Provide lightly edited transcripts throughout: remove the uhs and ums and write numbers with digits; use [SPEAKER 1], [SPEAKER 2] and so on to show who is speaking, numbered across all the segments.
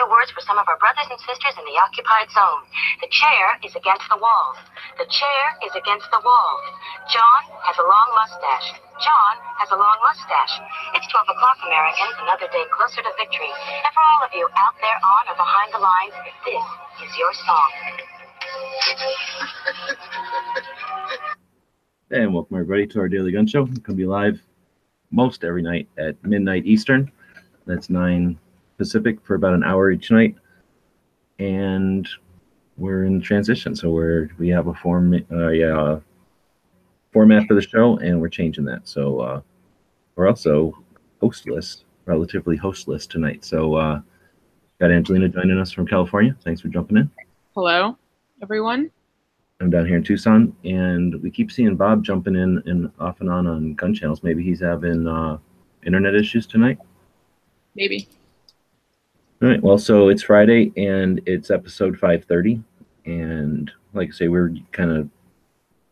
[SPEAKER 1] few words for some of our brothers and sisters in the occupied zone. The chair is against the wall. The chair is against the wall. John has a long mustache. John has a long mustache. It's 12 o'clock, Americans, another day closer to victory. And for all of you out there on or behind the lines, this is your song.
[SPEAKER 2] And welcome everybody to our Daily Gun Show. It can be live most every night at midnight Eastern. That's 9 Pacific for about an hour each night. And we're in transition, so we have a format for the show, and we're changing that. So we're also relatively hostless tonight. So got Angelina joining us from California. Thanks for jumping in.
[SPEAKER 3] Hello, everyone.
[SPEAKER 2] I'm down here in Tucson, and we keep seeing Bob jumping in and off and on gun channels. Maybe he's having internet issues tonight.
[SPEAKER 3] Maybe.
[SPEAKER 2] All right. Well, so it's Friday, and it's episode 530, and like I say, we're kind of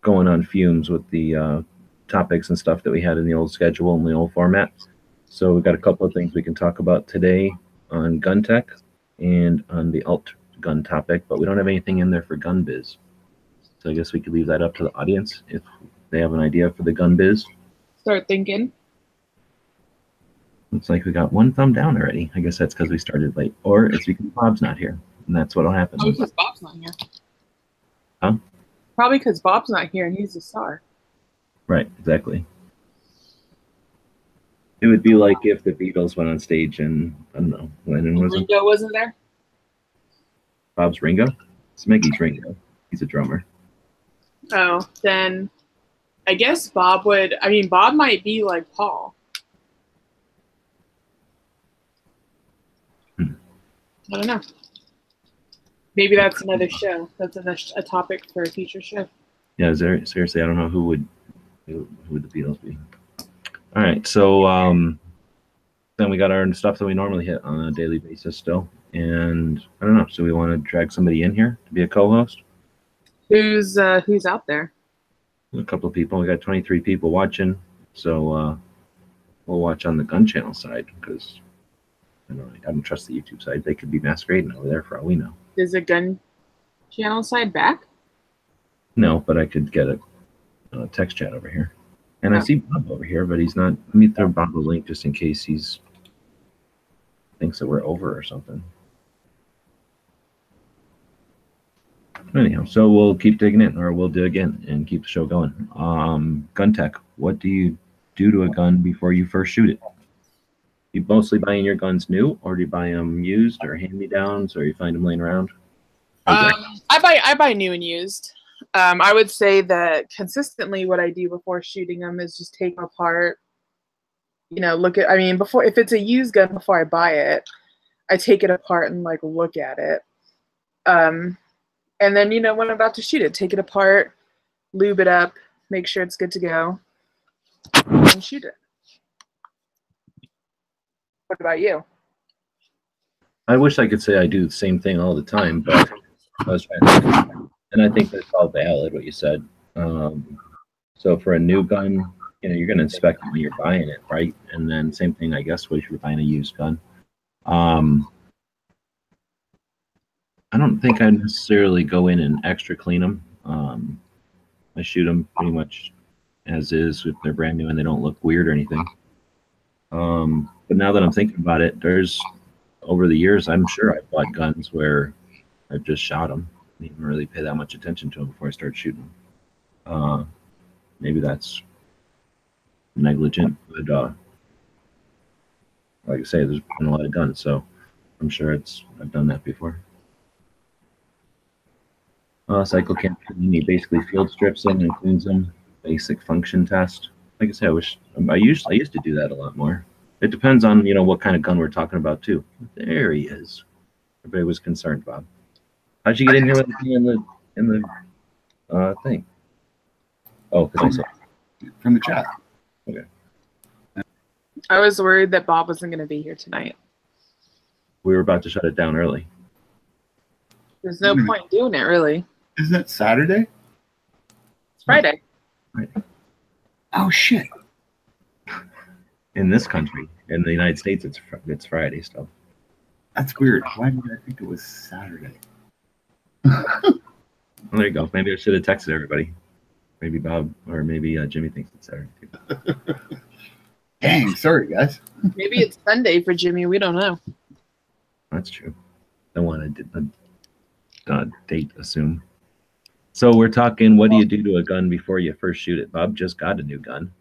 [SPEAKER 2] going on fumes with the topics and stuff that we had in the old schedule and the old format. So we've got a couple of things we can talk about today on gun tech and on the alt gun topic, but we don't have anything in there for gun biz. So I guess we could leave that up to the audience if they have an idea for the gun biz.
[SPEAKER 3] Start thinking.
[SPEAKER 2] Looks like we got one thumb down already. I guess that's because we started late. Or it's because Bob's not here. And that's what'll happen.
[SPEAKER 3] Probably because Bob's not here.
[SPEAKER 2] Huh?
[SPEAKER 3] Probably because Bob's not here and he's the star.
[SPEAKER 2] Right, exactly. It would be like if the Beatles went on stage and, I don't know, Lennon wasn't.
[SPEAKER 3] Ringo wasn't there?
[SPEAKER 2] Bob's Ringo? Smiggy's Ringo. He's a drummer.
[SPEAKER 3] Oh, then I guess Bob might be like Paul. I don't know. Maybe that's another show. That's a topic for a future show.
[SPEAKER 2] Yeah, seriously, I don't know who would the Beatles be. All right, so then we got our stuff that we normally hit on a daily basis still. And I don't know, so we want to drag somebody in here to be a co-host?
[SPEAKER 3] Who's out there?
[SPEAKER 2] A couple of people. We got 23 people watching, so we'll watch on the gun channel side because I don't trust the YouTube side. They could be masquerading over there for all we know.
[SPEAKER 3] Is the gun channel side back?
[SPEAKER 2] No, but I could get a text chat over here. And I see Bob over here, but he's not. Let me throw Bob a link just in case he's thinks that we're over or something. Anyhow, so we'll keep digging in, or we'll dig in and keep the show going. Gun tech. What do you do to a gun before you first shoot it? You mostly buying your guns new, or do you buy them used, or hand-me-downs, or you find them laying around?
[SPEAKER 3] I buy new and used. I would say that consistently, what I do before shooting them is just take them apart. Look at. Before, if it's a used gun, before I buy it, I take it apart and look at it. And then, when I'm about to shoot it, take it apart, lube it up, make sure it's good to go, and shoot it. What about you?
[SPEAKER 2] I wish I could say I do the same thing all the time, but I was trying to think, and I think that's all valid, what you said. So for a new gun, you're going to inspect it when you're buying it, right? And then same thing, I guess, if you're buying a used gun. I don't think I necessarily go in and extra clean them. I shoot them pretty much as is if they're brand new and they don't look weird or anything. But now that I'm thinking about it, there's over the years, I'm sure I bought guns where I've just shot them. I didn't really pay that much attention to them before I started shooting them. Maybe that's negligent, but like I say, there's been a lot of guns, so I'm sure I've done that before. Cycle campaign, he basically field strips them and cleans them. Basic function test. Like I said, I used to do that a lot more. It depends on what kind of gun we're talking about too. There he is. Everybody was concerned, Bob. How'd you get in here with me in the thing? Oh, because I saw
[SPEAKER 4] from the chat.
[SPEAKER 2] Okay.
[SPEAKER 3] I was worried that Bob wasn't going to be here tonight.
[SPEAKER 2] We were about to shut it down early.
[SPEAKER 3] There's no point in doing it, really.
[SPEAKER 4] Isn't it Saturday?
[SPEAKER 3] It's Friday.
[SPEAKER 2] Right.
[SPEAKER 4] Oh, shit.
[SPEAKER 2] In this country, in the United States, it's Friday still.
[SPEAKER 4] That's weird. Why did I think it was Saturday?
[SPEAKER 2] Well, there you go. Maybe I should have texted everybody. Maybe Bob or maybe Jimmy thinks it's Saturday too.
[SPEAKER 4] Dang, sorry guys.
[SPEAKER 3] Maybe it's Sunday for Jimmy. We don't know.
[SPEAKER 2] That's true. Don't want to date assume. So we're talking, what do you do to a gun before you first shoot it? Bob just got a new gun.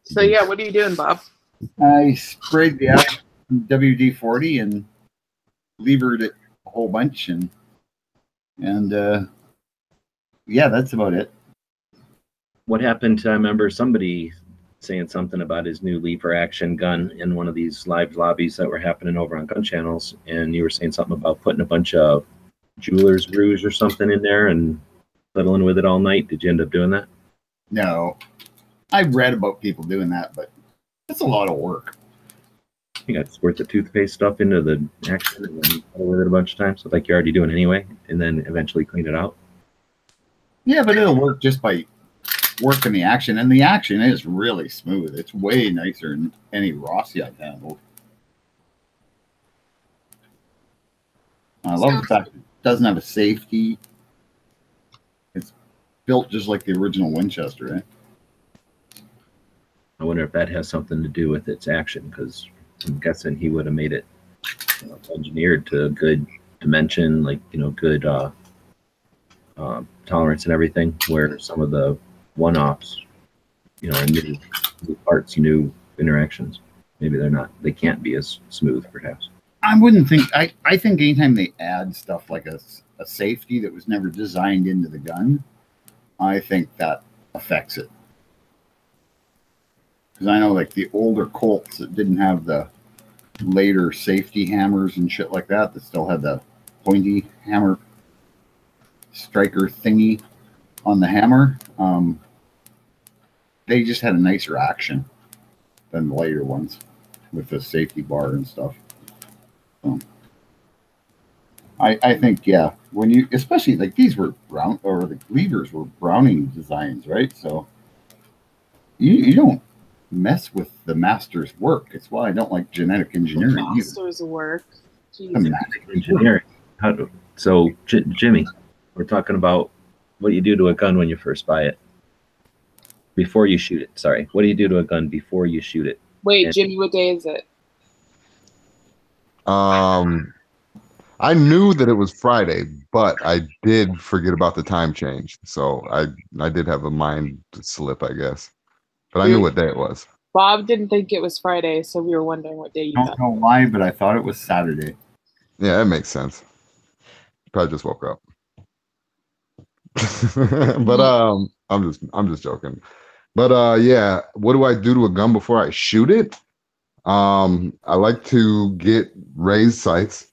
[SPEAKER 3] So yeah, what are you doing, Bob?
[SPEAKER 4] I sprayed the WD-40 and levered it a whole bunch, and yeah, that's about it.
[SPEAKER 2] What happened to, I remember somebody saying something about his new lever action gun in one of these live lobbies that were happening over on gun channels, and you were saying something about putting a bunch of jeweler's rouge or something in there and fiddling with it all night. Did you end up doing that?
[SPEAKER 4] No, I've read about people doing that, but it's a lot of work.
[SPEAKER 2] You got to squirt the toothpaste stuff into the action and then fiddle with it a bunch of times, so like you're already doing anyway, and then eventually clean it out.
[SPEAKER 4] Yeah, but it'll work just by working the action, and the action is really smooth. It's way nicer than any Rossi I've handled. I love the fact it doesn't have a safety. It's built just like the original Winchester, right?
[SPEAKER 2] I wonder if that has something to do with its action, because I'm guessing he would have made it engineered to a good dimension, like, good tolerance and everything, where some of the one-offs, are new parts, new interactions. Maybe they can't be as smooth, perhaps.
[SPEAKER 4] I wouldn't think, I think anytime they add stuff like a safety that was never designed into the gun, I think that affects it. Because I know like the older Colts that didn't have the later safety hammers and shit like that still had the pointy hammer striker thingy on the hammer, they just had a nicer action than the later ones with the safety bar and stuff. So, I think, yeah, when you, especially like these were Brown, or the levers were Browning designs, right? So you don't mess with the master's work. It's why I don't like genetic engineering.
[SPEAKER 3] Master's work.
[SPEAKER 2] Engineering. So Jimmy, we're talking about what you do to a gun when you first buy it. Before you shoot it. Sorry. What do you do to a gun before you shoot it?
[SPEAKER 3] Wait, Jimmy, what day is it?
[SPEAKER 5] I knew that it was Friday, but I did forget about the time change. So I did have a mind slip, I guess. But I knew what day it was.
[SPEAKER 3] Bob didn't think it was Friday, so we were wondering what day you
[SPEAKER 4] I don't know why, but I thought it was Saturday.
[SPEAKER 5] Yeah, that makes sense. Probably just woke up. But I'm just joking. But yeah, what do I do to a gun before I shoot it? I like to get raised sights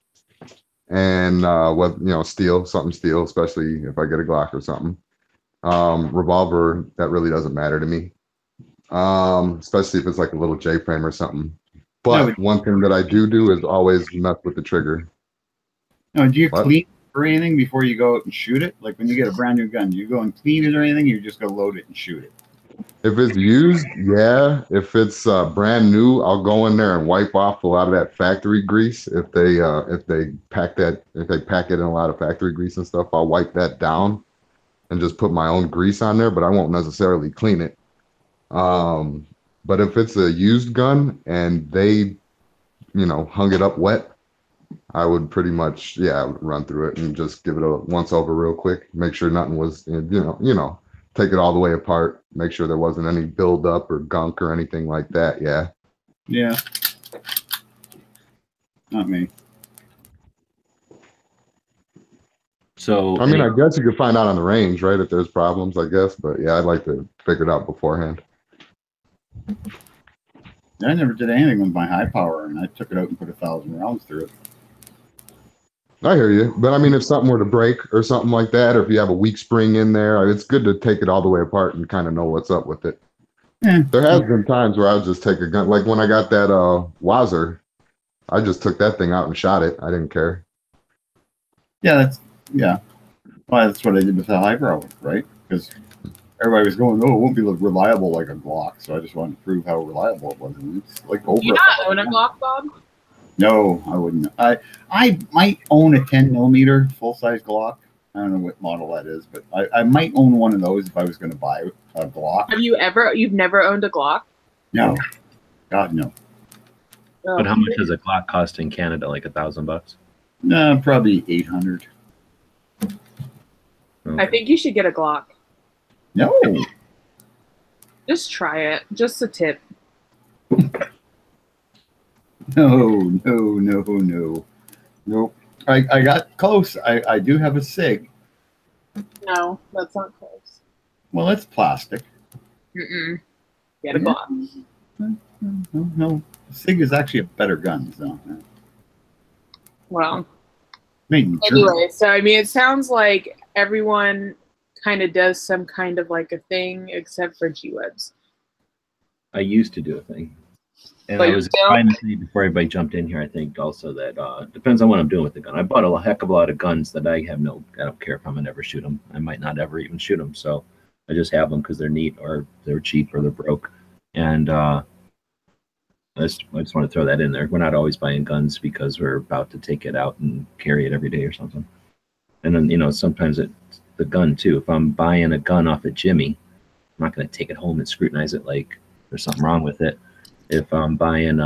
[SPEAKER 5] and something steel, especially if I get a Glock or something. Revolver, that really doesn't matter to me. Especially if it's like a little J-frame or something. But one thing that I do is always mess with the trigger.
[SPEAKER 4] No, do you clean or anything before you go out and shoot it? Like when you get a brand new gun, do you go and clean it or anything? You just go load it and shoot it.
[SPEAKER 5] If it's used, yeah. If it's brand new, I'll go in there and wipe off a lot of that factory grease. If they pack it in a lot of factory grease and stuff, I'll wipe that down and just put my own grease on there. But I won't necessarily clean it. But if it's a used gun and they, hung it up wet, I would pretty much, run through it and just give it a once over real quick. Make sure nothing was, take it all the way apart. Make sure there wasn't any buildup or gunk or anything like that. Yeah.
[SPEAKER 4] Yeah. Not me.
[SPEAKER 2] So
[SPEAKER 5] I mean, I guess you could find out on the range, right? If there's problems, I guess. But yeah, I'd like to figure it out beforehand.
[SPEAKER 4] I never did anything with my high power, and I took it out and put 1,000 rounds through it.
[SPEAKER 5] I hear you. But I mean, if something were to break or something like that, or if you have a weak spring in there, it's good to take it all the way apart and kind of know what's up with it.
[SPEAKER 4] Yeah.
[SPEAKER 5] There has been times where I'll just take a gun. Like when I got that Wazer, I just took that thing out and shot it. I didn't care.
[SPEAKER 4] Yeah, well, that's what I did with the highbrow, right? Because everybody was going, oh, it won't be reliable like a Glock. So I just wanted to prove how reliable it was. And it's like
[SPEAKER 3] Do you not own a Glock, Bob?
[SPEAKER 4] No, I wouldn't. I might own a 10 millimeter full size Glock. I don't know what model that is, but I might own one of those if I was going to buy a Glock.
[SPEAKER 3] You've never owned a Glock?
[SPEAKER 4] No, God no.
[SPEAKER 3] Oh.
[SPEAKER 2] But how much does a Glock cost in Canada? Like $1,000?
[SPEAKER 4] No, probably 800.
[SPEAKER 3] I think you should get a Glock.
[SPEAKER 4] No,
[SPEAKER 3] Just try it. Just a tip.
[SPEAKER 4] no. Nope. I got close. I do have a SIG.
[SPEAKER 3] No, that's not close.
[SPEAKER 4] Well, it's plastic.
[SPEAKER 3] Mm-mm. Get a Glock.
[SPEAKER 4] No. SIG is actually a better gun. So,
[SPEAKER 3] Well,
[SPEAKER 4] made in Germany.
[SPEAKER 3] anyway, so I mean, it sounds like everyone kind of does some kind of like a thing except for G-Webs.
[SPEAKER 2] I used to do a thing. And
[SPEAKER 3] But
[SPEAKER 2] I
[SPEAKER 3] you
[SPEAKER 2] was
[SPEAKER 3] don't?
[SPEAKER 2] trying to say before everybody jumped in here, I think also that depends on what I'm doing with the gun. I bought a heck of a lot of guns that I don't care if I'm gonna ever shoot them. I might not ever even shoot them. So I just have them because they're neat or they're cheap or they're broke. And I just want to throw that in there. We're not always buying guns because we're about to take it out and carry it every day or something. And then, sometimes it's the gun too. If I'm buying a gun off of Jimmy, I'm not going to take it home and scrutinize it like there's something wrong with it. If I'm buying,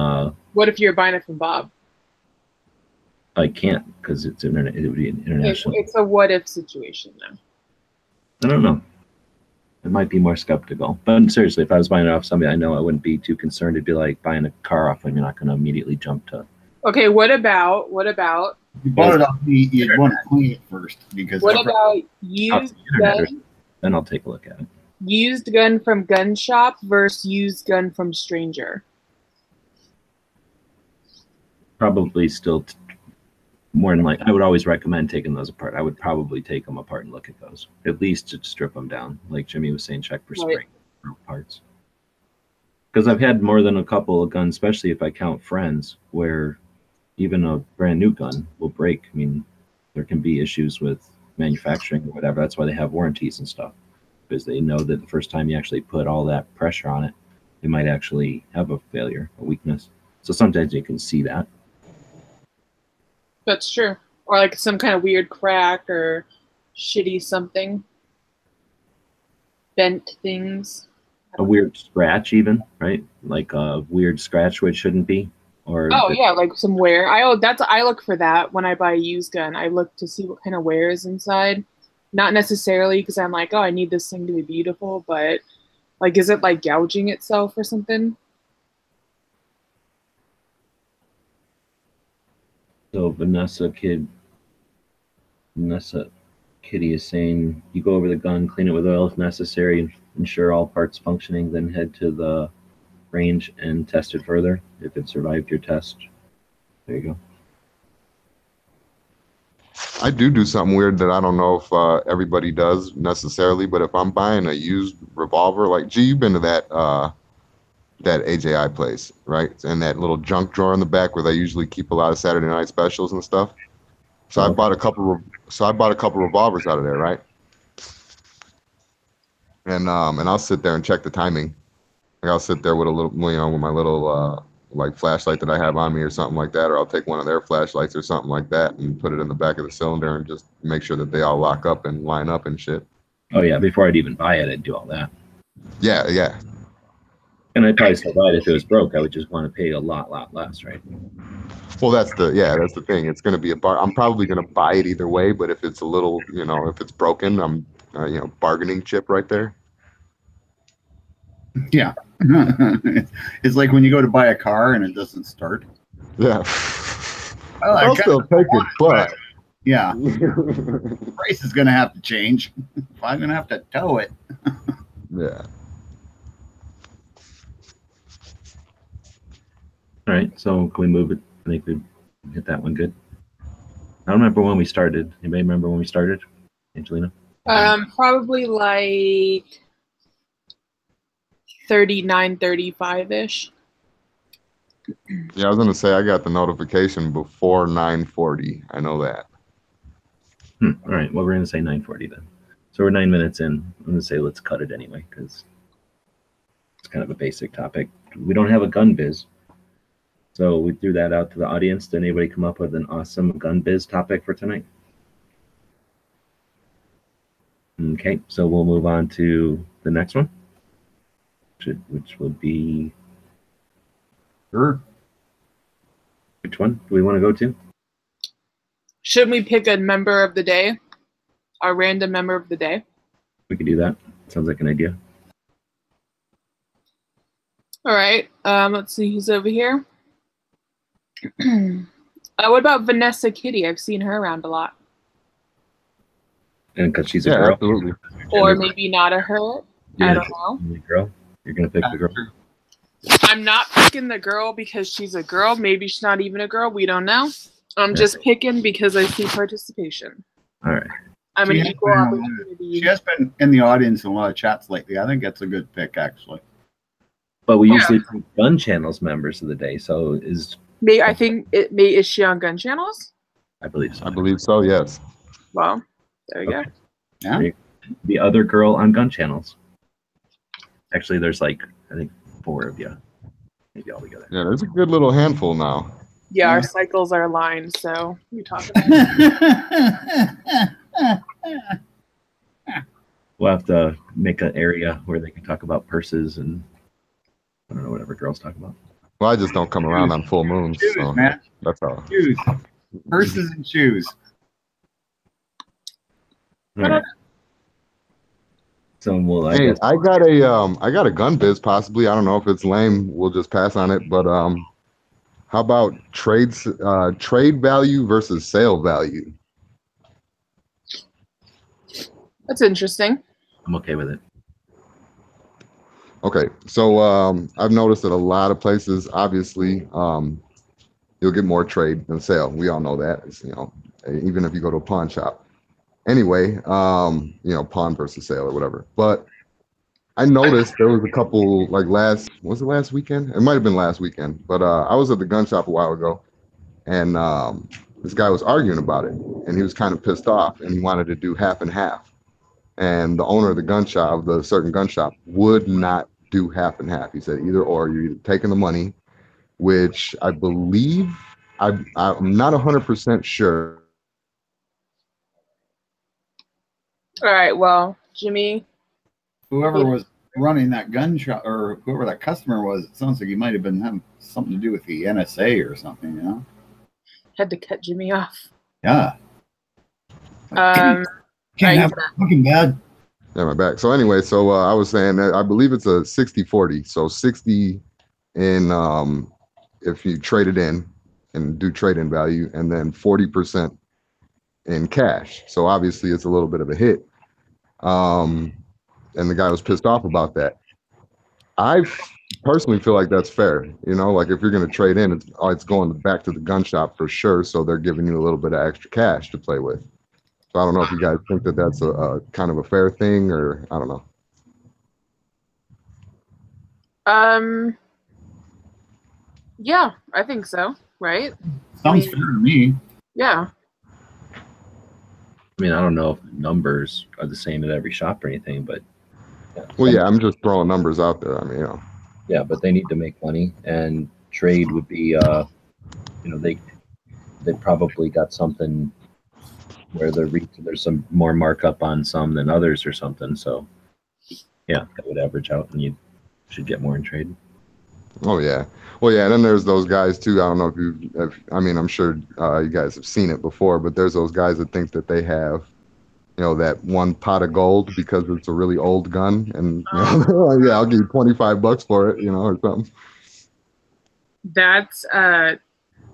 [SPEAKER 3] What if you're buying it from Bob?
[SPEAKER 2] I can't because it would be an international.
[SPEAKER 3] It's a what if situation though.
[SPEAKER 2] I don't know. I might be more skeptical. But seriously, if I was buying it off somebody I know, I wouldn't be too concerned. It'd be like buying a car off them. You're not going to immediately jump to.
[SPEAKER 3] Okay, what about
[SPEAKER 4] You bought it off me. You'd want to clean it first because.
[SPEAKER 3] what about used gun?
[SPEAKER 2] Then I'll take a look at it.
[SPEAKER 3] Used gun from gun shop versus used gun from stranger.
[SPEAKER 2] Probably still more than like I would always recommend taking those apart. I would probably take them apart and look at those, at least to strip them down. Like Jimmy was saying, check for spring parts. Because I've had more than a couple of guns, especially if I count friends, where even a brand new gun will break. I mean, there can be issues with manufacturing or whatever. That's why they have warranties and stuff, because they know that the first time you actually put all that pressure on it, it might actually have a failure, a weakness. So sometimes you can see that.
[SPEAKER 3] That's true. Or like some kind of weird crack or shitty something. Bent things.
[SPEAKER 2] A weird scratch even, right? Like a weird scratch where it shouldn't be. Or
[SPEAKER 3] Oh yeah, like some wear. I look for that when I buy a used gun. I look to see what kind of wear is inside. Not necessarily because I'm like, oh, I need this thing to be beautiful, but like, is it like gouging itself or something?
[SPEAKER 2] So Vanessa Kitty is saying you go over the gun, clean it with oil if necessary, ensure all parts functioning, then head to the range and test it further if it survived your test. There you go.
[SPEAKER 5] I do something weird that I don't know if everybody does necessarily, but if I'm buying a used revolver, like, gee, you've been to that AJI place, right? And that little junk drawer in the back where they usually keep a lot of Saturday night specials and stuff. So I bought a couple revolvers out of there, right? And I'll sit there and check the timing. Like I'll sit there with a little, with my little like flashlight that I have on me or something like that, or I'll take one of their flashlights or something like that and put it in the back of the cylinder and just make sure that they all lock up and line up and shit.
[SPEAKER 2] Oh yeah, before I'd even buy it, I'd do all that.
[SPEAKER 5] Yeah.
[SPEAKER 2] And I'd probably still buy it if it was broke. I would just want to pay a lot less, right?
[SPEAKER 5] Well, that's the thing. It's going to be I'm probably going to buy it either way, but if it's a little, if it's broken, I'm, bargaining chip right there.
[SPEAKER 4] Yeah. It's like when you go to buy a car and it doesn't start.
[SPEAKER 5] Yeah.
[SPEAKER 4] Well,
[SPEAKER 5] I'll still take it, but
[SPEAKER 4] yeah, the price is going to have to change. If I'm going to have to tow it.
[SPEAKER 5] Yeah.
[SPEAKER 2] All right, so can we move it? I think we hit that one good. I don't remember when we started. Anybody remember when we started, Angelina?
[SPEAKER 3] Probably like 39, 35-ish.
[SPEAKER 5] Yeah, I was going to say I got the notification before 9:40. I know that.
[SPEAKER 2] All right, well, we're going to say 9:40 then. So we're 9 minutes in. I'm going to say let's cut it anyway because it's kind of a basic topic. We don't have a gun biz. So we threw that out to the audience. Did anybody come up with an awesome gun biz topic for tonight? Okay, so we'll move on to the next one, which would be,
[SPEAKER 4] Sure.
[SPEAKER 2] which one do we want to go to?
[SPEAKER 3] Should we pick a member of the day? A random member of the day?
[SPEAKER 2] We could do that. Sounds like an idea.
[SPEAKER 3] All right. Let's see who's over here. What about Vanessa Kitty? I've seen her around a lot.
[SPEAKER 2] And because she's a girl.
[SPEAKER 5] Absolutely.
[SPEAKER 3] Or maybe not a her. I don't know.
[SPEAKER 2] The girl. You're gonna pick the girl.
[SPEAKER 3] I'm not picking the girl because she's a girl. Maybe she's not even a girl. We don't know. I'm just picking because I see participation.
[SPEAKER 2] All right.
[SPEAKER 3] I'm an
[SPEAKER 4] She has
[SPEAKER 3] equal
[SPEAKER 4] been-
[SPEAKER 3] opportunity.
[SPEAKER 4] She has been in the audience in a lot of chats lately. I think that's a good pick, actually.
[SPEAKER 2] But we
[SPEAKER 3] Yeah.
[SPEAKER 2] usually pick gun channels members of the day. So
[SPEAKER 3] I think is she on Gun Channels?
[SPEAKER 2] I believe so.
[SPEAKER 5] I believe so. Yes.
[SPEAKER 3] Well, there you
[SPEAKER 2] Okay.
[SPEAKER 3] go.
[SPEAKER 4] Yeah.
[SPEAKER 2] The other girl on gun channels. Actually, there's like, I think 4 of you, maybe all together.
[SPEAKER 5] Yeah, there's a good little handful now.
[SPEAKER 3] Yeah, our
[SPEAKER 4] Yeah.
[SPEAKER 3] cycles are aligned, so we talk about it.
[SPEAKER 2] We'll have to make an area where they can talk about purses and I don't know, whatever girls talk about.
[SPEAKER 5] Well, I just don't come around on full moons,
[SPEAKER 4] Shoes,
[SPEAKER 5] so
[SPEAKER 4] man.
[SPEAKER 5] that's all.
[SPEAKER 4] Shoes. Purses and shoes.
[SPEAKER 2] All right. So we'll, I
[SPEAKER 5] Hey,
[SPEAKER 2] guess,
[SPEAKER 5] I got a gun biz possibly. I don't know if it's lame. We'll just pass on it. But how about trade value versus sale value?
[SPEAKER 3] That's interesting.
[SPEAKER 2] I'm okay with it.
[SPEAKER 5] Okay, so I've noticed that a lot of places, obviously, you'll get more trade than sale. We all know that. It's, even if you go to a pawn shop. Anyway, pawn versus sale or whatever. But I noticed there was a couple was it last weekend? It might have been last weekend. But I was at the gun shop a while ago, and this guy was arguing about it, and he was kind of pissed off, and he wanted to do half and half. And the owner of the gun shop, the certain gun shop, would not do half and half. He said either or. You're either taking the money, which I believe, I'm not 100% sure.
[SPEAKER 3] All right, well, Jimmy,
[SPEAKER 4] Whoever was running that gun shop or whoever that customer was, it sounds like he might have been having something to do with the NSA or something, you know?
[SPEAKER 3] had to cut Jimmy off.
[SPEAKER 4] Yeah.
[SPEAKER 3] Are
[SPEAKER 4] Can't
[SPEAKER 3] you
[SPEAKER 4] have looking bad.
[SPEAKER 5] Yeah, my back. So anyway, so I was saying that I believe it's a 60-40. So 60 in if you trade it in and do trade-in value, and then 40% in cash. So obviously it's a little bit of a hit. And the guy was pissed off about that. I personally feel like that's fair. Like if you're going to trade in, it's going back to the gun shop for sure. So they're giving you a little bit of extra cash to play with. So I don't know if you guys think that that's a kind of a fair thing, or I don't know.
[SPEAKER 3] Yeah, I think so. Right?
[SPEAKER 4] Sounds fair to me.
[SPEAKER 3] Yeah.
[SPEAKER 2] I mean, I don't know if the numbers are the same at every shop or anything, but
[SPEAKER 5] Well, yeah, I'm just throwing numbers out there. I mean,
[SPEAKER 2] yeah, but they need to make money, and trade would be, they probably got something where there's some more markup on some than others or something. So, yeah, that would average out, and you should get more in trade.
[SPEAKER 5] oh yeah. Well, yeah, and then there's those guys too. I don't know I'm sure you guys have seen it before, but there's those guys that think that they have, that one pot of gold because it's a really old gun, and yeah, I'll give you $25 for it, or something.
[SPEAKER 3] That's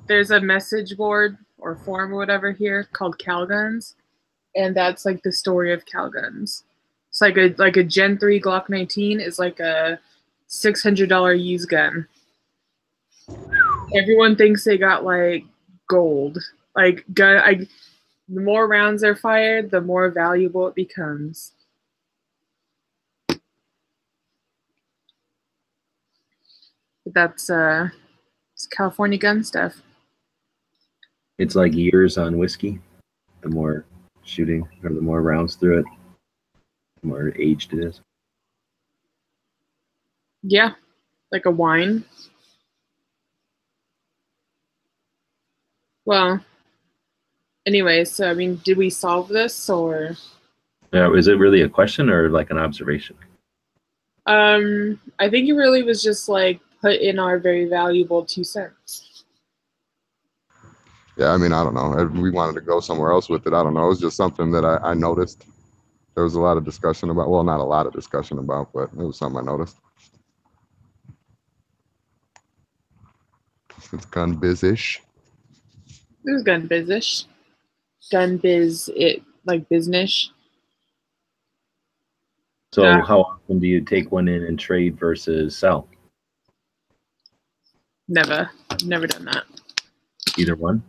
[SPEAKER 3] there's a message board or forum or whatever here called Calguns, and that's like the story of Calguns. It's like a Gen 3 Glock 19 is like a $600 used gun. Everyone thinks they got like gold. Like the more rounds are fired, the more valuable it becomes. But that's it's California gun stuff.
[SPEAKER 2] It's like years on whiskey. The more shooting or the more rounds through it, the more aged it is.
[SPEAKER 3] Yeah, like a wine. Well, anyway, so I mean, did we solve this or?
[SPEAKER 2] Is it really a question or like an observation?
[SPEAKER 3] I think it really was just like put in our very valuable 2 cents.
[SPEAKER 5] Yeah, I mean, I don't know. If we wanted to go somewhere else with it, I don't know. It was just something that I noticed. There was a lot of discussion about. Well, not a lot of discussion about, but it was something I noticed. It's gun biz-ish.
[SPEAKER 3] It was gun biz-ish. Gun biz, it like business.
[SPEAKER 2] So
[SPEAKER 3] Yeah.
[SPEAKER 2] how often do you take one in and trade versus sell?
[SPEAKER 3] Never done that.
[SPEAKER 2] Either one?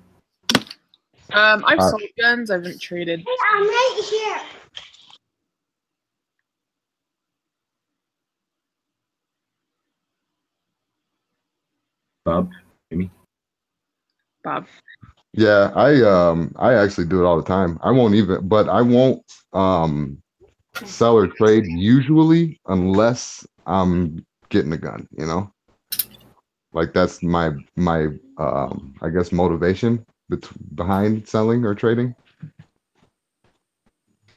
[SPEAKER 3] I've sold guns. I haven't traded.
[SPEAKER 6] Hey, I'm right here.
[SPEAKER 2] Bob? Amy?
[SPEAKER 3] Bob.
[SPEAKER 5] Yeah, I actually do it all the time. I won't sell or trade usually unless I'm getting a gun, you know? Like that's my I guess motivation behind selling or trading.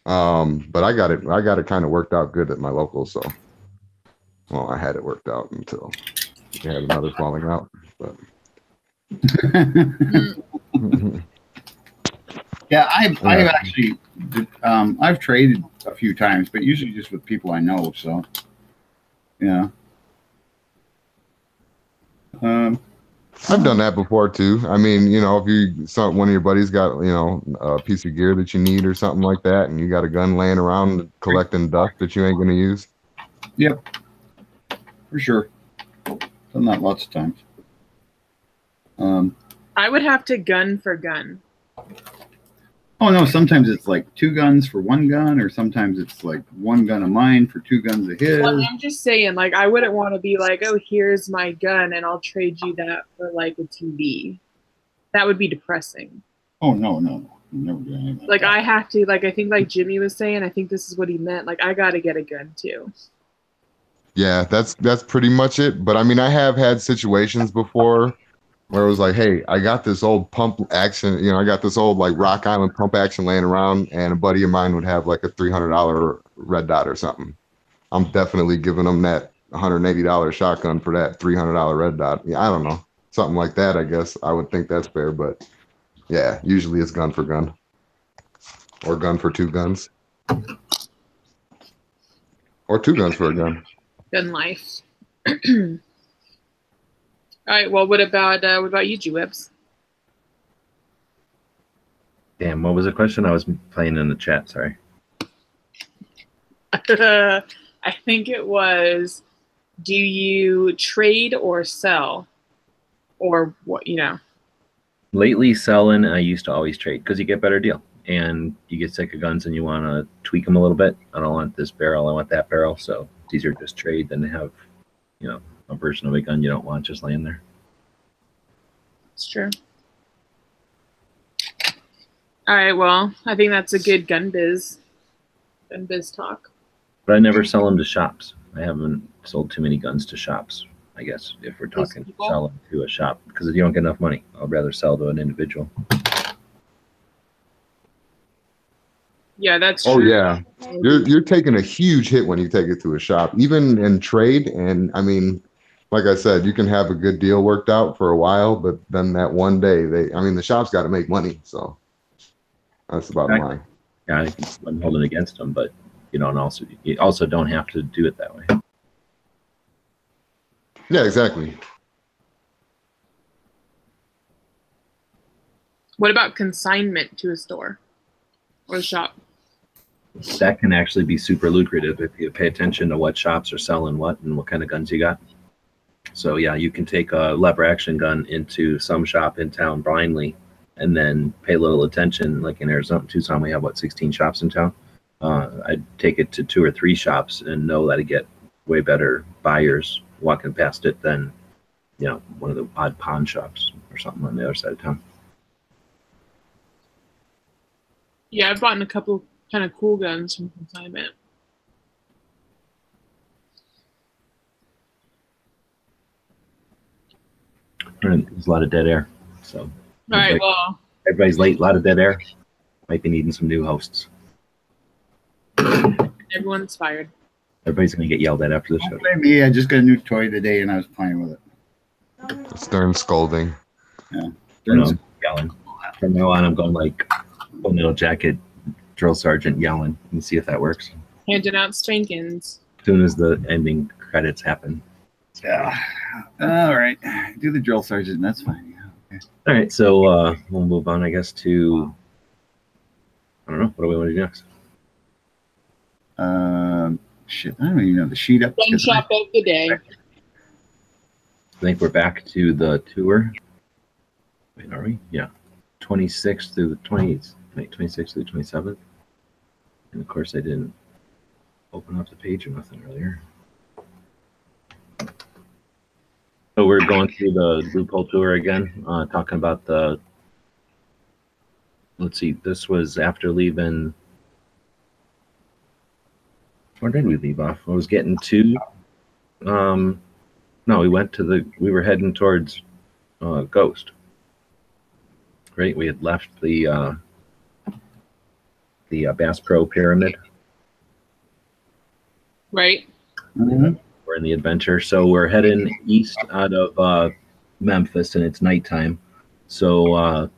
[SPEAKER 5] But I got it kind of worked out good at my local, so well, I had it worked out until we had another falling out. But
[SPEAKER 4] Yeah, I've actually I've traded a few times, but usually just with people I know. So, yeah.
[SPEAKER 5] I've done that before too. I mean, you know, if one of your buddies got, you know, a piece of gear that you need or something like that, and you got a gun laying around collecting dust that you ain't gonna use.
[SPEAKER 4] Yep, for sure. Done that lots of times.
[SPEAKER 3] I would have to gun for gun.
[SPEAKER 4] Oh no, sometimes it's like 2 guns for 1 gun, or sometimes it's like 1 gun of mine for 2 guns of his.
[SPEAKER 3] Well, I'm just saying, like, I wouldn't want to be like, oh, here's my gun, and I'll trade you that for like a TV. That would be depressing.
[SPEAKER 4] Oh no. Never do anything
[SPEAKER 3] Like
[SPEAKER 4] that.
[SPEAKER 3] I have to, like, I think like Jimmy was saying, I think this is what he meant. Like, I got to get a gun too.
[SPEAKER 5] Yeah, that's pretty much it. But I mean, I have had situations before where it was like, hey, I got this old pump action, you know, I got this old like Rock Island pump action laying around, and a buddy of mine would have like a $300 red dot or something. I'm definitely giving them that $180 shotgun for that $300 red dot. Yeah, I don't know, something like that. I guess I would think that's fair, but yeah, usually it's gun for gun or gun for 2 guns or 2 guns for a gun.
[SPEAKER 3] Gun life. All right. Well, what about you, G-Webs?
[SPEAKER 2] Damn, what was the question? I was playing in the chat, sorry.
[SPEAKER 3] I think it was, do you trade or sell? Or what, you know?
[SPEAKER 2] Lately selling, I used to always trade because you get better deal. And you get sick of guns and you want to tweak them a little bit. I don't want this barrel, I want that barrel. So it's easier to just trade than to have, you know, a version of a gun you don't want just laying there.
[SPEAKER 3] It's true. All right, well, I think that's a good gun biz talk.
[SPEAKER 2] But I never sell them to shops. I haven't sold too many guns to shops, I guess, if we're talking
[SPEAKER 3] people?
[SPEAKER 2] selling to a shop, because you don't get enough money. I'd rather sell to an individual.
[SPEAKER 3] Yeah, that's
[SPEAKER 5] Oh
[SPEAKER 3] true.
[SPEAKER 5] yeah, you're taking a huge hit when you take it to a shop, even in trade. And I mean, like I said, you can have a good deal worked out for a while, but then that one day, the shop's got to make money, so that's the bottom line.
[SPEAKER 2] Yeah, I wouldn't hold it against them, but you also don't have to do it that way.
[SPEAKER 5] Yeah, exactly.
[SPEAKER 3] What about consignment to a store or a shop?
[SPEAKER 2] That can actually be super lucrative if you pay attention to what shops are selling what and what kind of guns you got. So yeah, you can take a lever action gun into some shop in town blindly and then pay a little attention. Like in Arizona, Tucson, we have 16 shops in town. I'd take it to 2 or 3 shops and know that I get way better buyers walking past it than, you know, one of the odd pawn shops or something on the other side of town.
[SPEAKER 3] Yeah, I've bought a couple kind of cool guns from consignment.
[SPEAKER 2] There's a lot of dead air, so
[SPEAKER 3] All right. Well,
[SPEAKER 2] everybody's late. A lot of dead air. Might be needing some new hosts.
[SPEAKER 3] everyone's fired.
[SPEAKER 2] Everybody's gonna get yelled at after the show.
[SPEAKER 4] Don't blame me. I just got a new toy today and I was playing with it.
[SPEAKER 5] Stern scolding.
[SPEAKER 2] Yelling. From now on, I'm going like Full Metal Jacket drill sergeant yelling and see if that works.
[SPEAKER 3] Handing out spankings.
[SPEAKER 2] As soon as the ending credits happen.
[SPEAKER 4] Yeah. All right. Do the drill sergeant. That's fine. Yeah, okay.
[SPEAKER 2] All right, so we'll move on, I guess, to I don't know. What do we want to do next?
[SPEAKER 4] Shit. I don't even know the sheet up.
[SPEAKER 3] Gun shop of the day.
[SPEAKER 2] I think we're back to the tour. Wait, are we? Yeah. 26th through the 20th. Wait, 26th through the 27th. And of course, I didn't open up the page or nothing earlier. So we're going through the loophole tour again, talking about the. Let's see. This was after leaving. Where did we leave off? I was getting to. No, we went to the. We were heading towards Ghost. Right, we had left the Bass Pro Pyramid.
[SPEAKER 3] Right.
[SPEAKER 4] Mm-hmm.
[SPEAKER 2] We're in the adventure, so we're heading east out of Memphis, and it's nighttime. So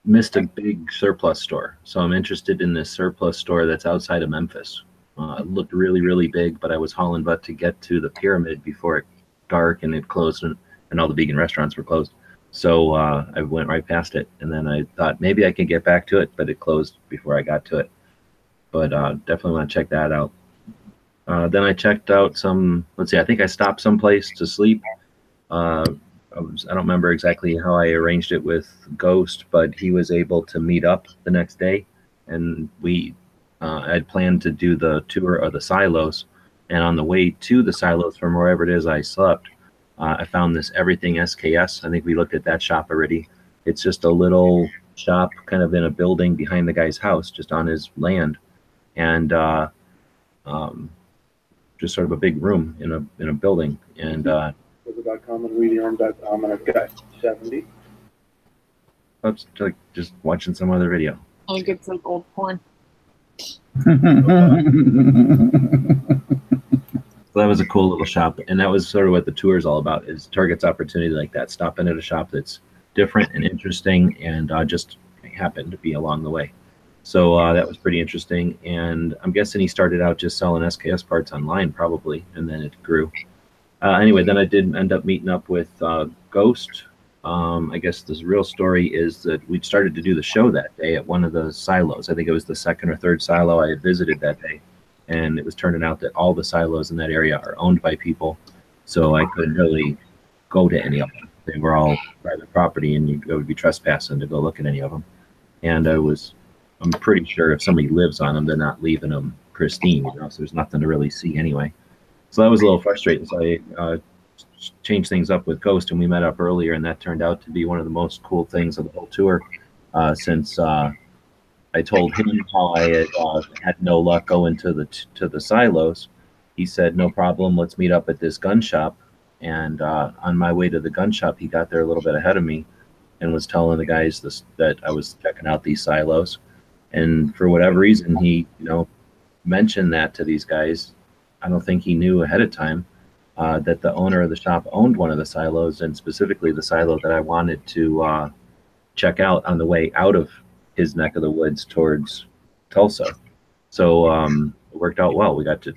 [SPEAKER 2] missed a big surplus store. So I'm interested in this surplus store that's outside of Memphis. It looked really, really big, but I was hauling butt to get to the pyramid before it dark and it closed, and all the vegan restaurants were closed. So I went right past it, and then I thought maybe I can get back to it, but it closed before I got to it. But definitely want to check that out. Then I checked out some. Let's see. I think I stopped someplace to sleep. I don't remember exactly how I arranged it with Ghost, but he was able to meet up the next day, and we. I'd planned to do the tour of the silos, and on the way to the silos from wherever it is I slept, I found this Everything SKS. I think we looked at that shop already. It's just a little shop kind of in a building behind the guy's house, just on his land, and just sort of a big room in a building. And
[SPEAKER 6] .com and WheatyArm.com, and I've got 70.
[SPEAKER 2] oops, like just watching some other video.
[SPEAKER 3] I think it's like old porn.
[SPEAKER 2] So that was a cool little shop, and that was sort of what the tour is all about, is Target's opportunity like that, stopping at a shop that's different and interesting, and just happened to be along the way. So that was pretty interesting, and I'm guessing he started out just selling SKS parts online probably, and then it grew. Anyway, then I did end up meeting up with Ghost. I guess the real story is that we started to do the show that day at one of the silos. I think it was the second or third silo I had visited that day. And it was turning out that all the silos in that area are owned by people. So I couldn't really go to any of them. They were all private property, and you would be trespassing to go look at any of them. And I'm pretty sure if somebody lives on them, they're not leaving them pristine, so there's nothing to really see anyway. So that was a little frustrating. So I changed things up with Ghost, and we met up earlier, and that turned out to be one of the most cool things of the whole tour, since I told him how I had no luck going to the silos. He said, no problem, let's meet up at this gun shop. And on my way to the gun shop, he got there a little bit ahead of me and was telling the guys that I was checking out these silos. And for whatever reason, he mentioned that to these guys. I don't think he knew ahead of time that the owner of the shop owned one of the silos, and specifically the silo that I wanted to check out on the way out of his neck of the woods towards Tulsa. So it worked out well. We got to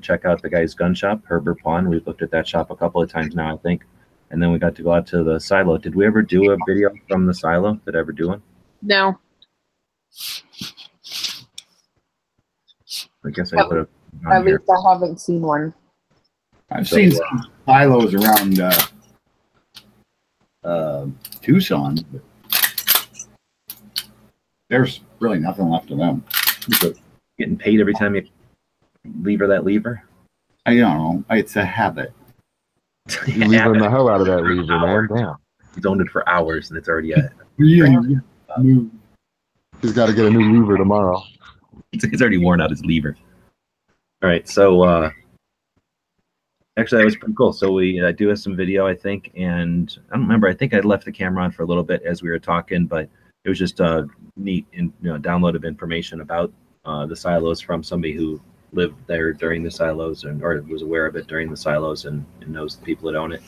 [SPEAKER 2] check out the guy's gun shop, Herbert Pawn. We've looked at that shop a couple of times now, I think. And then we got to go out to the silo. Did we ever do a video from the silo? Did I ever do one?
[SPEAKER 3] No.
[SPEAKER 2] I guess I would have.
[SPEAKER 3] At least I haven't seen one.
[SPEAKER 4] I've seen some silos around Tucson, but there's really nothing left of them.
[SPEAKER 2] Getting paid every time you lever that lever?
[SPEAKER 4] I don't know. It's a habit.
[SPEAKER 5] You leaving the hell out of that lever, man. Damn.
[SPEAKER 2] He's owned it for hours, and it's already a.
[SPEAKER 5] He's got to get a new lever tomorrow.
[SPEAKER 2] He's already worn out his lever. All right, so Actually, that was pretty cool. So we do have some video, I think, and I don't remember. I think I left the camera on for a little bit as we were talking, but it was just neat and download of information about the silos from somebody who lived there during the silos or was aware of it during the silos and knows the people that own it.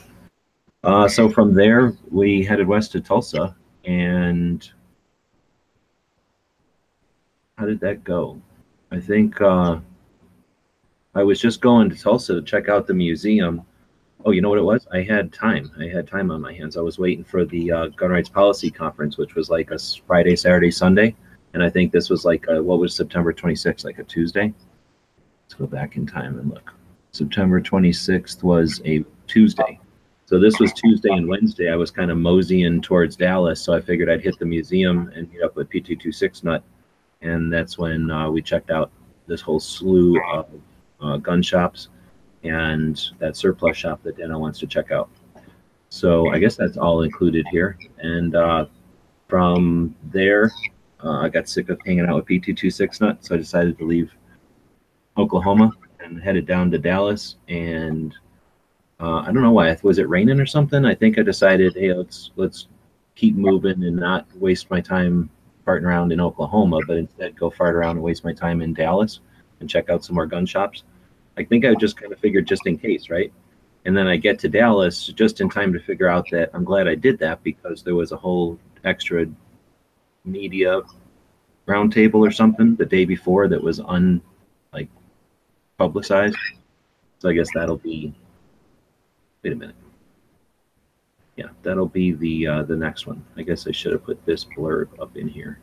[SPEAKER 2] So from there, we headed west to Tulsa, and how did that go? I think I was just going to Tulsa to check out the museum. Oh, you know what it was? I had time. I had time on my hands. I was waiting for the Gun Rights Policy Conference, which was like a Friday, Saturday, Sunday. And I think this was like, what was September 26th, like a Tuesday? Let's go back in time and look. September 26th was a Tuesday. So this was Tuesday and Wednesday. I was kind of moseying towards Dallas, so I figured I'd hit the museum and meet up with PT26 Nut. And that's when we checked out this whole slew of gun shops and that surplus shop that Dano wants to check out. So I guess that's all included here. And from there, I got sick of hanging out with PT26 Nut, so I decided to leave Oklahoma and headed down to Dallas. And I don't know why. Was it raining or something? I think I decided, hey, let's keep moving and not waste my time farting around in Oklahoma, but instead go fart around and waste my time in Dallas and check out some more gun shops. I think I just kind of figured just in case, right? And then I get to Dallas just in time to figure out that I'm glad I did that, because there was a whole extra media roundtable or something the day before that was publicized. So I guess that'll be, wait a minute. Yeah, that'll be the next one. I guess I should have put this blurb up in here.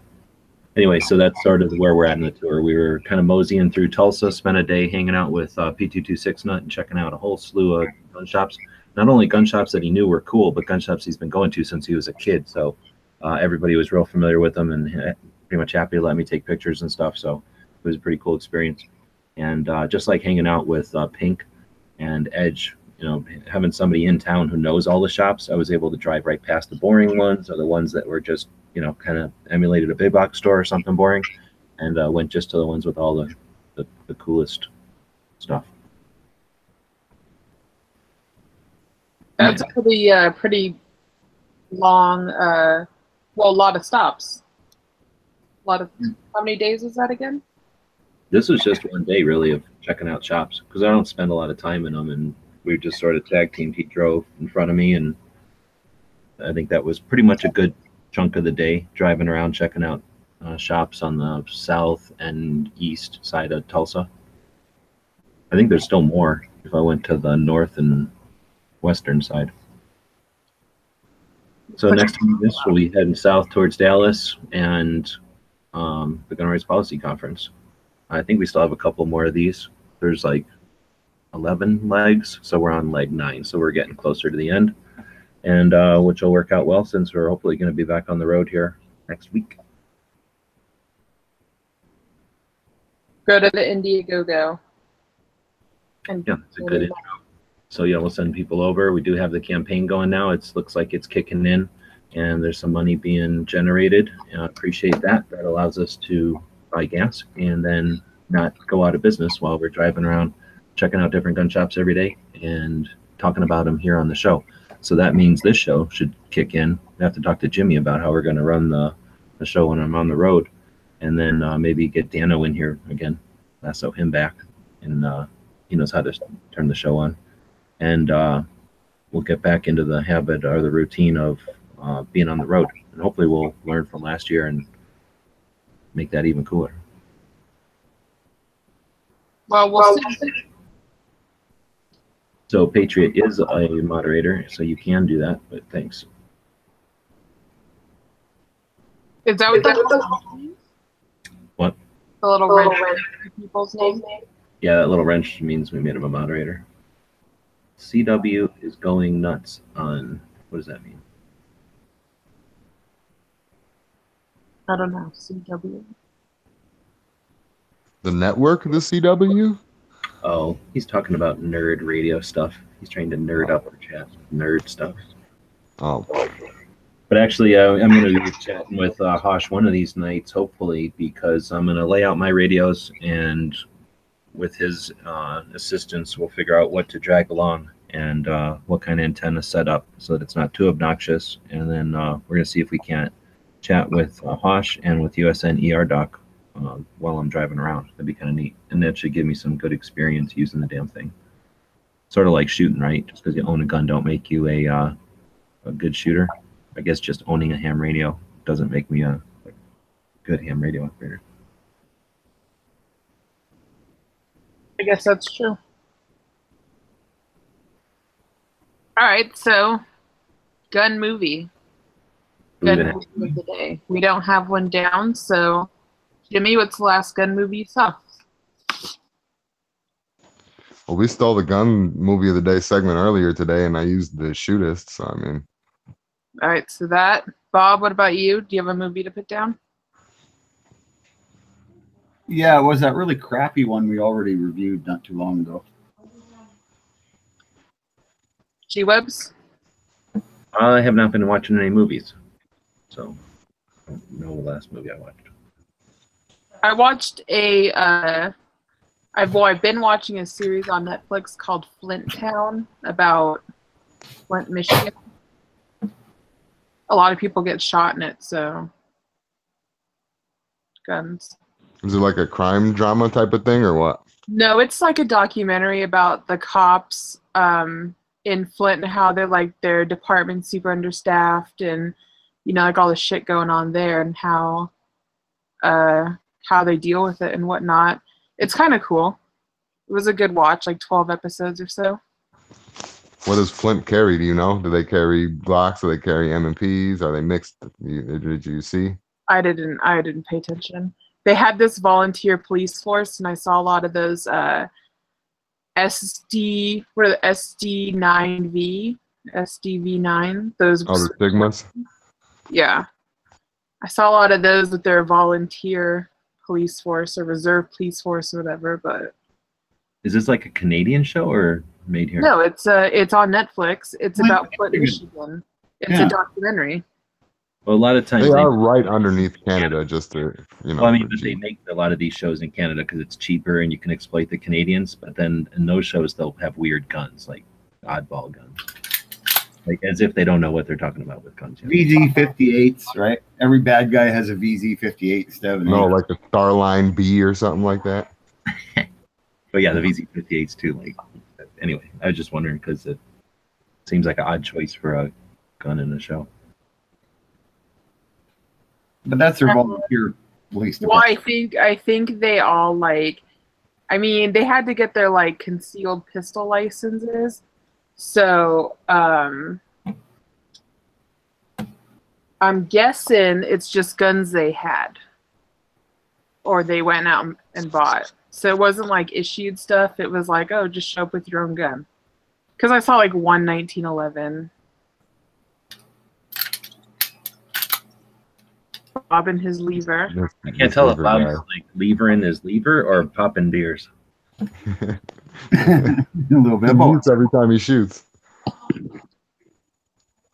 [SPEAKER 2] Anyway, so that's sort of where we're at in the tour. We were kind of moseying through Tulsa, spent a day hanging out with PT26 Nut and checking out a whole slew of gun shops. Not only gun shops that he knew were cool, but gun shops he's been going to since he was a kid. So everybody was real familiar with them and pretty much happy to let me take pictures and stuff. So it was a pretty cool experience. And just like hanging out with Pink and Edge, having somebody in town who knows all the shops, I was able to drive right past the boring ones or the ones that were just, kind of emulated a big box store or something boring, and went just to the ones with all the coolest stuff.
[SPEAKER 3] That's pretty long, a lot of stops. How many days was that again?
[SPEAKER 2] This was just one day really of checking out shops, because I don't spend a lot of time in them, and we just sort of tag teamed. He drove in front of me, and I think that was pretty much a good chunk of the day, driving around checking out shops on the south and east side of Tulsa. I think there's still more if I went to the north and western side. So next time we'll be heading south towards Dallas and the Gun Rights Policy Conference. I think we still have a couple more of these. There's like 11 legs, so we're on leg 9, so we're getting closer to the end, and which will work out well since we're hopefully going to be back on the road here next week.
[SPEAKER 3] Go to the Indiegogo.
[SPEAKER 2] Yeah, it's a good intro. So yeah, we'll send people over. We do have the campaign going now. It looks like it's kicking in, and there's some money being generated. Appreciate that. That allows us to buy gas and then not go out of business while we're driving around checking out different gun shops every day and talking about them here on the show. So that means this show should kick in. I have to talk to Jimmy about how we're going to run the show when I'm on the road, and then maybe get Dano in here again, lasso him back, and he knows how to turn the show on. And we'll get back into the habit or the routine of being on the road, and hopefully we'll learn from last year and make that even cooler.
[SPEAKER 3] Well, we'll see.
[SPEAKER 2] So Patriot is a moderator, so you can do that, but thanks.
[SPEAKER 3] Is that what that means?
[SPEAKER 2] What?
[SPEAKER 3] The little wrench people's name?
[SPEAKER 2] Yeah, that little wrench means we made him a moderator. CW is going nuts on, what does that mean?
[SPEAKER 3] I don't know. CW.
[SPEAKER 5] The network, the CW?
[SPEAKER 2] Oh, he's talking about nerd radio stuff. He's trying to nerd up our chat, nerd stuff.
[SPEAKER 5] Oh.
[SPEAKER 2] But actually, I'm going to be chatting with Hosh one of these nights, hopefully, because I'm going to lay out my radios and with his assistants, we'll figure out what to drag along and what kind of antenna set up so that it's not too obnoxious. And then we're going to see if we can't chat with Hosh and with USN ERDoc while I'm driving around. That'd be kind of neat. And that should give me some good experience using the damn thing. Sort of like shooting, right? Just because you own a gun don't make you a good shooter. I guess just owning a ham radio doesn't make me a good ham radio operator.
[SPEAKER 3] I guess that's true. All right, so gun movie. Gun movie of the day. We don't have one down, so Jimmy, what's the last gun movie you saw?
[SPEAKER 5] Well, we stole the gun movie of the day segment earlier today, and I used the Shootist. So I mean.
[SPEAKER 3] All right, so that. Bob, what about you? Do you have a movie to put down?
[SPEAKER 4] Yeah, it was that really crappy one we already reviewed not too long ago.
[SPEAKER 3] G-Webs?
[SPEAKER 2] I have not been watching any movies, so I don't know the last movie I watched.
[SPEAKER 3] I watched I've been watching a series on Netflix called Flint Town about Flint, Michigan. A lot of people get shot in it, so guns.
[SPEAKER 5] Is it like a crime drama type of thing or what?
[SPEAKER 3] No, it's like a documentary about the cops in Flint and how they're like their department's super understaffed and like all the shit going on there and how they deal with it and whatnot. It's kind of cool. It was a good watch, like 12 episodes or so.
[SPEAKER 5] What does Flint carry? Do you know? Do they carry Glocks? Do they carry M&Ps? Are they mixed? Did you see?
[SPEAKER 3] I didn't pay attention. They had this volunteer police force, and I saw a lot of those SD9V, SDV9. Those.
[SPEAKER 5] Oh, the Sigmas.
[SPEAKER 3] Yeah, I saw a lot of those with their volunteer police force or reserve police force or whatever. But
[SPEAKER 2] is this like a Canadian show or made here?
[SPEAKER 3] No, it's on Netflix. It's about Flint, Michigan. It's a documentary.
[SPEAKER 2] Well, a lot of times
[SPEAKER 5] they are right underneath Canada, just to
[SPEAKER 2] Well, I mean, but they make a lot of these shows in Canada because it's cheaper and you can exploit the Canadians. But then in those shows, they'll have weird guns, like oddball guns, like as if they don't know what they're talking about with guns.
[SPEAKER 4] VZ-58s, right? Every bad guy has a VZ-58 instead of
[SPEAKER 5] like a Starline B or something like that.
[SPEAKER 2] But yeah, the VZ-58s too. Like, anyway, I was just wondering because it seems like an odd choice for a gun in a show.
[SPEAKER 4] But that's their volunteer police
[SPEAKER 3] department.
[SPEAKER 4] Well,
[SPEAKER 3] I think they all they had to get their concealed pistol licenses. So I'm guessing it's just guns they had, or they went out and bought. So it wasn't issued stuff. It was oh, just show up with your own gun. Because I saw one 1911. Bob and his lever.
[SPEAKER 2] I can't tell if Bob's levering his lever or popping beers.
[SPEAKER 4] A little bit of both.
[SPEAKER 5] Every time he shoots.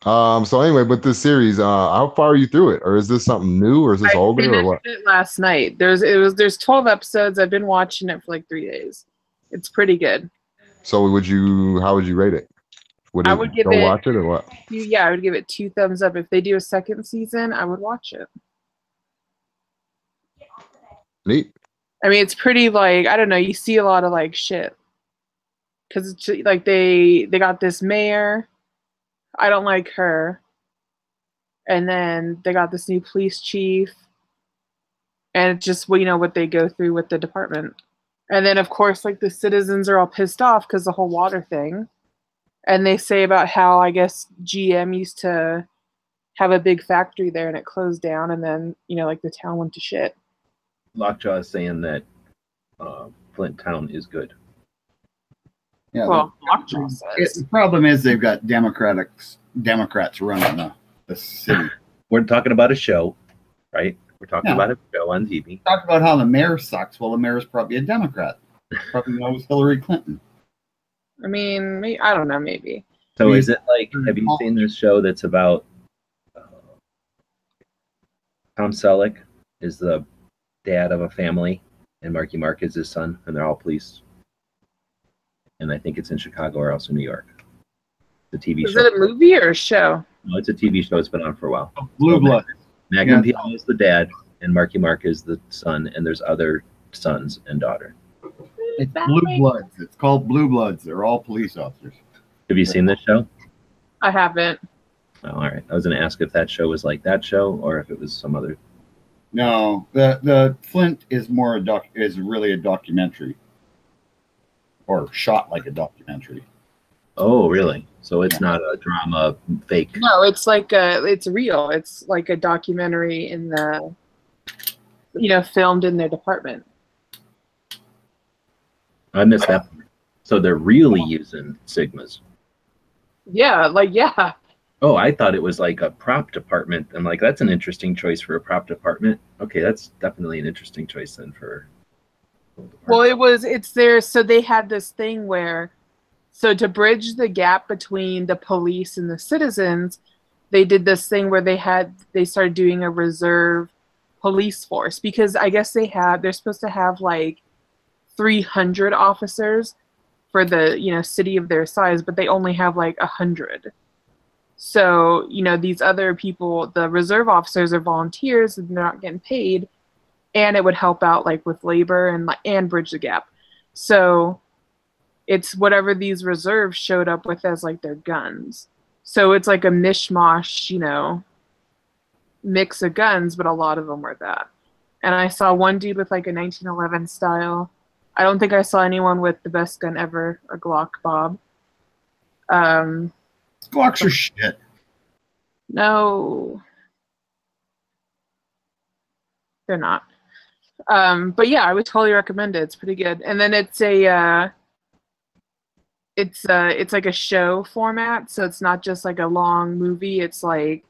[SPEAKER 5] So anyway, but this series, how far are you through it, or is this something new, or is this older, or what?
[SPEAKER 3] I finished it last night. There's 12 episodes. I've been watching it for 3 days. It's pretty good.
[SPEAKER 5] So how would you rate it?
[SPEAKER 3] I would give it.
[SPEAKER 5] Watch it or what?
[SPEAKER 3] Yeah, I would give it 2 thumbs up. If they do a second season, I would watch it.
[SPEAKER 5] Neat.
[SPEAKER 3] I mean, it's pretty I don't know. You see a lot of shit because it's they got this mayor. I don't like her. And then they got this new police chief. And it's just, what they go through with the department. And then, of course, the citizens are all pissed off because the whole water thing. And they say about how, I guess, GM used to have a big factory there and it closed down. And then, the town went to shit.
[SPEAKER 2] Lockjaw is saying that Flint Town is good.
[SPEAKER 4] Yeah,
[SPEAKER 3] well, Lockjaw says.
[SPEAKER 4] The problem is they've got Democrats running the city.
[SPEAKER 2] We're talking about a show, right? We're talking about a show on TV.
[SPEAKER 4] Talk about how the mayor sucks. Well, the mayor's probably a Democrat. Probably knows Hillary Clinton.
[SPEAKER 3] I mean, I don't know, maybe.
[SPEAKER 2] So is it have you seen this show that's about Tom Selleck is the dad of a family, and Marky Mark is his son, and they're all police. And I think it's in Chicago or else in New York. The TV
[SPEAKER 3] Is
[SPEAKER 2] show.
[SPEAKER 3] it a movie or a show?
[SPEAKER 2] No, it's a TV show. It's been on for a while.
[SPEAKER 4] Blue Blood.
[SPEAKER 2] Magnum
[SPEAKER 4] Yeah.
[SPEAKER 2] PI is the dad, and Marky Mark is the son, and there's other sons and daughter.
[SPEAKER 4] It's Blue Bloods. It's called Blue Bloods. They're all police officers.
[SPEAKER 2] Have you seen this show?
[SPEAKER 3] I haven't.
[SPEAKER 2] Oh, all right. I was going to ask if that show was like that show or if it was some other.
[SPEAKER 4] No, the Flint is more is really a documentary, or shot like a documentary.
[SPEAKER 2] Oh, really? So it's not a drama fake.
[SPEAKER 3] No, it's like it's real. It's like a documentary in the, filmed in their department.
[SPEAKER 2] I missed that part. So they're really using Sigmas.
[SPEAKER 3] Yeah, yeah.
[SPEAKER 2] Oh, I thought it was like a prop department. I'm like, that's an interesting choice for a prop department. Okay, that's definitely an interesting choice then for.
[SPEAKER 3] Well, it's there. So they had this thing where, so to bridge the gap between the police and the citizens, they did this thing where they started doing a reserve police force, because I guess they're supposed to have like 300 officers for the, city of their size, but they only have like 100. So, these other people, the reserve officers are volunteers and they're not getting paid, and it would help out like with labor and bridge the gap. So it's whatever these reserves showed up with as like their guns. So it's like a mishmash, mix of guns, but a lot of them were that. And I saw one dude with like a 1911 style. I don't think I saw anyone with the best gun ever, a Glock Bob.
[SPEAKER 4] Glocks are shit.
[SPEAKER 3] No, they're not. But yeah, I would totally recommend it. It's pretty good. And then it's like a show format, so it's not just like a long movie. It's like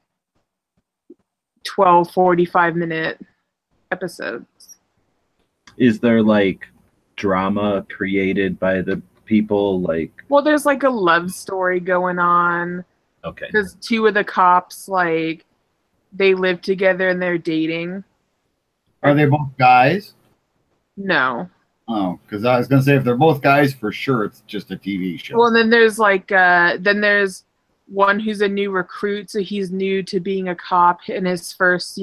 [SPEAKER 3] 12 45-minute episodes.
[SPEAKER 2] Is there like drama created by the people? Like,
[SPEAKER 3] Well, there's like a love story going on.
[SPEAKER 2] okay.
[SPEAKER 3] Because two of the cops, like, they live together and they're dating.
[SPEAKER 4] Are they both guys?
[SPEAKER 3] No.
[SPEAKER 4] Oh, because I was gonna say if they're both guys, for sure it's just a TV show.
[SPEAKER 3] Well, then there's like, there's one who's a new recruit, so he's new to being a cop, and his first,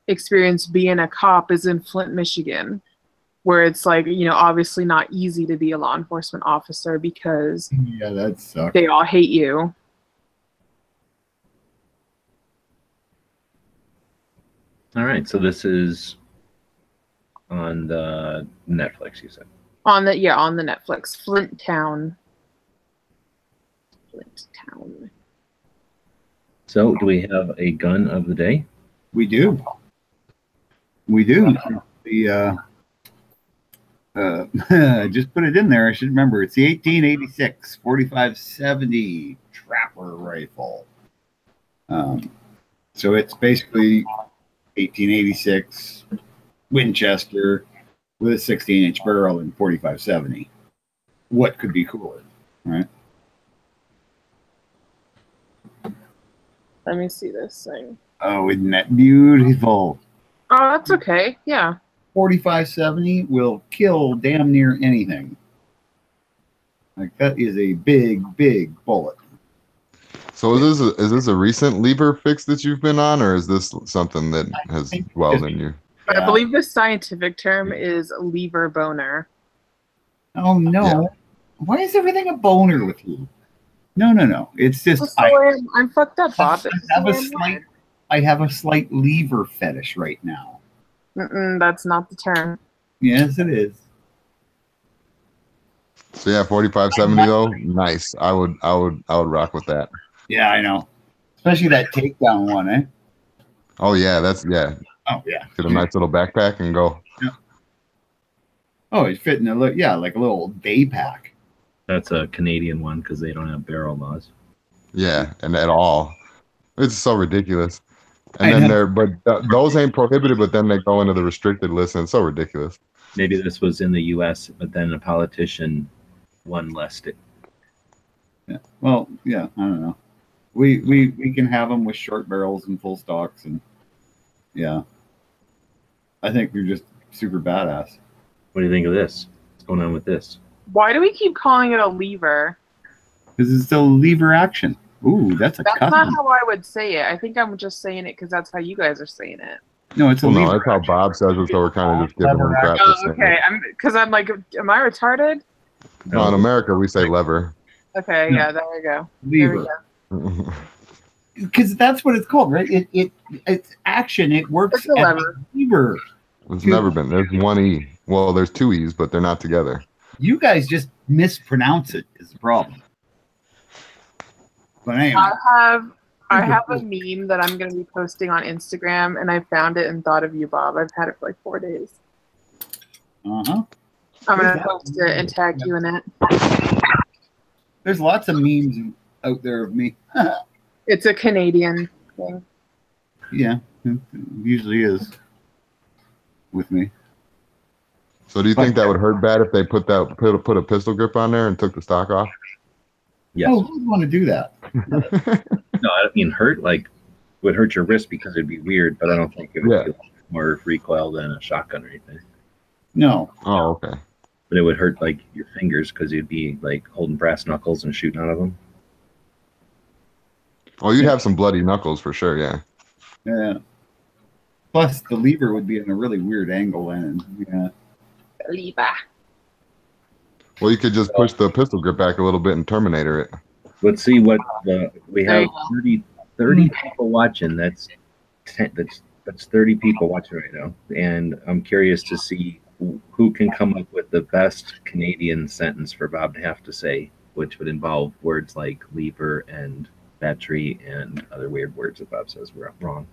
[SPEAKER 3] experience being a cop is in Flint, Michigan, where it's like, obviously not easy to be a law enforcement officer because
[SPEAKER 4] Yeah, that sucks.
[SPEAKER 3] they all hate you.
[SPEAKER 2] All right. So this is on the Netflix, you said.
[SPEAKER 3] On the Netflix, Flint Town.
[SPEAKER 2] So do we have a gun of the day?
[SPEAKER 4] We do. We do. The I just put it in there. I should remember. It's the 1886 4570 Trapper rifle. So it's basically 1886 Winchester with a 16-inch barrel and 4570. What could be cooler, right?
[SPEAKER 3] Let me see this thing.
[SPEAKER 4] Oh, isn't that beautiful?
[SPEAKER 3] Oh, that's okay. Yeah.
[SPEAKER 4] 4570 will kill damn near anything. Like, that is a big, big bullet.
[SPEAKER 5] So is this a recent lever fix that you've been on, or is this something that has dwelled in you?
[SPEAKER 3] I believe the scientific term is lever boner.
[SPEAKER 4] Oh, no.
[SPEAKER 5] Yeah.
[SPEAKER 4] Why is everything a boner with you? No. It's just
[SPEAKER 3] That's the way I'm fucked up, Bob.
[SPEAKER 4] I have a slight lever fetish right now.
[SPEAKER 3] That's not the term.
[SPEAKER 4] Yes, it is.
[SPEAKER 5] So yeah, 4570 though, nice. I would rock with that.
[SPEAKER 4] Yeah, I know. Especially that takedown one, eh?
[SPEAKER 5] Oh yeah,
[SPEAKER 4] Oh, yeah.
[SPEAKER 5] get a nice little backpack and go.
[SPEAKER 4] Oh, it's fitting like a little day pack.
[SPEAKER 2] That's a Canadian one because they don't have barrel laws.
[SPEAKER 5] Yeah, and at all, it's so ridiculous.
[SPEAKER 4] I
[SPEAKER 5] And
[SPEAKER 4] know.
[SPEAKER 5] then those ain't prohibited, but then they go into the restricted list, and it's so ridiculous.
[SPEAKER 2] Maybe this was in the U.S., but then a politician won less.
[SPEAKER 4] Yeah. Well, yeah, I don't know. We can have them with short barrels and full stocks, and yeah, I think we're just super badass.
[SPEAKER 2] What do you think of this? What's going on with this?
[SPEAKER 3] Why do we keep calling it a lever?
[SPEAKER 4] Because it's still lever action. Ooh, that's a
[SPEAKER 3] That's
[SPEAKER 4] custom.
[SPEAKER 3] not how I would say it. I think I'm just saying it because that's how you guys are saying it.
[SPEAKER 4] No, it's a
[SPEAKER 5] Well, no,
[SPEAKER 4] lever.
[SPEAKER 5] that's how
[SPEAKER 4] action.
[SPEAKER 5] Bob says it, so we're kind of just giving him crap. for
[SPEAKER 3] Oh,
[SPEAKER 5] saying
[SPEAKER 3] okay.
[SPEAKER 5] it.
[SPEAKER 3] Because I'm like, am I retarded?
[SPEAKER 5] No, in America, we say lever.
[SPEAKER 3] Okay,
[SPEAKER 4] No.
[SPEAKER 3] yeah, there we go. There we
[SPEAKER 4] Lever.
[SPEAKER 3] go.
[SPEAKER 4] Because that's what it's called, right? It's action. It works
[SPEAKER 3] It's a
[SPEAKER 4] as
[SPEAKER 3] lever.
[SPEAKER 4] a lever.
[SPEAKER 5] It's never been. There's one E. Well, there's two E's, but they're not together.
[SPEAKER 4] You guys just mispronounce it is the problem. But anyway,
[SPEAKER 3] I have a meme that I'm going to be posting on Instagram, and I found it and thought of you, Bob. I've had it for like 4 days.
[SPEAKER 4] uh-huh.
[SPEAKER 3] I'm going to post it and tag you in it.
[SPEAKER 4] There's lots of memes out there of me.
[SPEAKER 3] It's a Canadian thing.
[SPEAKER 4] Yeah, it usually is with me.
[SPEAKER 5] So do you think that would hurt bad if they put a pistol grip on there and took the stock off?
[SPEAKER 2] Yes.
[SPEAKER 4] Oh, who'd want to do that?
[SPEAKER 2] No, I don't mean hurt. Like, would hurt your wrist because it'd be weird, but I don't think it would feel more recoil than a shotgun or anything.
[SPEAKER 4] No.
[SPEAKER 5] Oh, okay.
[SPEAKER 2] But it would hurt like your fingers because you'd be like holding brass knuckles and shooting out of them.
[SPEAKER 5] Oh, you'd have some bloody knuckles for sure. Yeah.
[SPEAKER 4] Yeah. Plus, the lever would be in a really weird angle, and yeah.
[SPEAKER 3] Lever.
[SPEAKER 5] Well, you could just push the pistol grip back a little bit and Terminator it.
[SPEAKER 2] Let's see what we
[SPEAKER 3] There
[SPEAKER 2] have.
[SPEAKER 3] you
[SPEAKER 2] 30 people watching. That's 30 people watching right now, and I'm curious to see who can come up with the best Canadian sentence for Bob to have to say, which would involve words like lever and battery and other weird words that Bob says were wrong.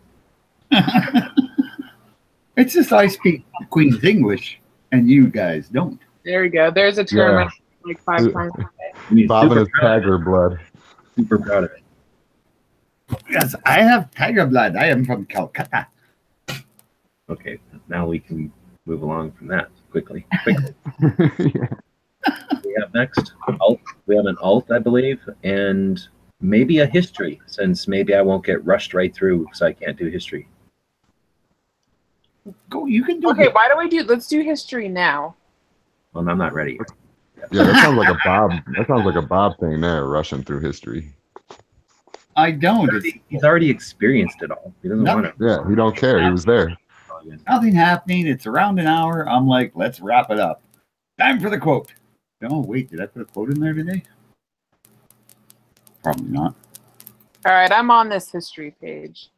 [SPEAKER 4] It's just I speak Queen's English, and you guys don't.
[SPEAKER 3] There we go. There's a term
[SPEAKER 5] Yeah.
[SPEAKER 3] I like 5 times.
[SPEAKER 2] I mean,
[SPEAKER 5] Bob and
[SPEAKER 2] super
[SPEAKER 5] his
[SPEAKER 2] proud,
[SPEAKER 5] tiger blood.
[SPEAKER 2] super proud of it.
[SPEAKER 4] Yes, I have tiger blood. I am from Calcutta.
[SPEAKER 2] Okay, now we can move along from that quickly. We have next alt. We have an alt, I believe, and maybe a history, since maybe I won't get rushed right through because I can't do history.
[SPEAKER 4] Go. You can do
[SPEAKER 3] Okay,
[SPEAKER 4] it.
[SPEAKER 3] why don't we let's do history now.
[SPEAKER 2] Well, I'm not ready.
[SPEAKER 5] Yeah, that sounds like a Bob. That sounds like a Bob thing there, rushing through history.
[SPEAKER 4] I don't.
[SPEAKER 2] He's already experienced it all. He doesn't
[SPEAKER 4] No.
[SPEAKER 2] want to.
[SPEAKER 5] Yeah, he don't care. He was there.
[SPEAKER 4] Nothing happening. It's around an hour. I'm like, let's wrap it up. Time for the quote. Oh, wait. Did I put a quote in there today? Probably not.
[SPEAKER 3] All right, I'm on this history page.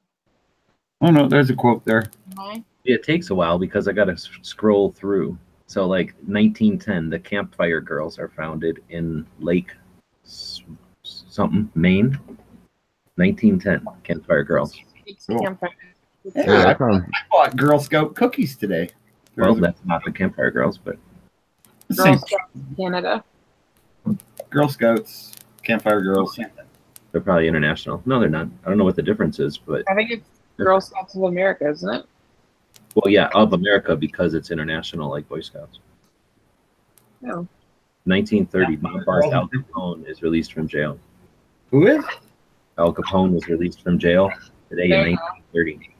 [SPEAKER 4] Oh, no. There's a quote there.
[SPEAKER 3] Am I?
[SPEAKER 2] It takes a while because I got to scroll through. So, like 1910, the Campfire Girls are founded in Lake something, Maine. 1910, Campfire Girls.
[SPEAKER 4] Cool.
[SPEAKER 3] Campfire.
[SPEAKER 4] Hey,
[SPEAKER 5] Yeah,
[SPEAKER 4] I
[SPEAKER 5] that sounds,
[SPEAKER 4] bought Girl Scout cookies today.
[SPEAKER 2] Well, that's not the Campfire Girls, but
[SPEAKER 4] The
[SPEAKER 3] Girl
[SPEAKER 4] same.
[SPEAKER 3] Scouts of Canada.
[SPEAKER 4] Girl Scouts, Campfire Girls. Same thing.
[SPEAKER 2] they're probably international. No, they're not. I don't know what the difference is, but
[SPEAKER 3] I think it's Girl Scouts of America, isn't it?
[SPEAKER 2] well, yeah, of America because it's international, like Boy Scouts.
[SPEAKER 3] No.
[SPEAKER 2] 1930, Bob Barnes Al Capone is released from jail.
[SPEAKER 4] Who is?
[SPEAKER 2] Al Capone was released from jail today
[SPEAKER 3] There
[SPEAKER 2] in
[SPEAKER 3] you
[SPEAKER 2] 1930.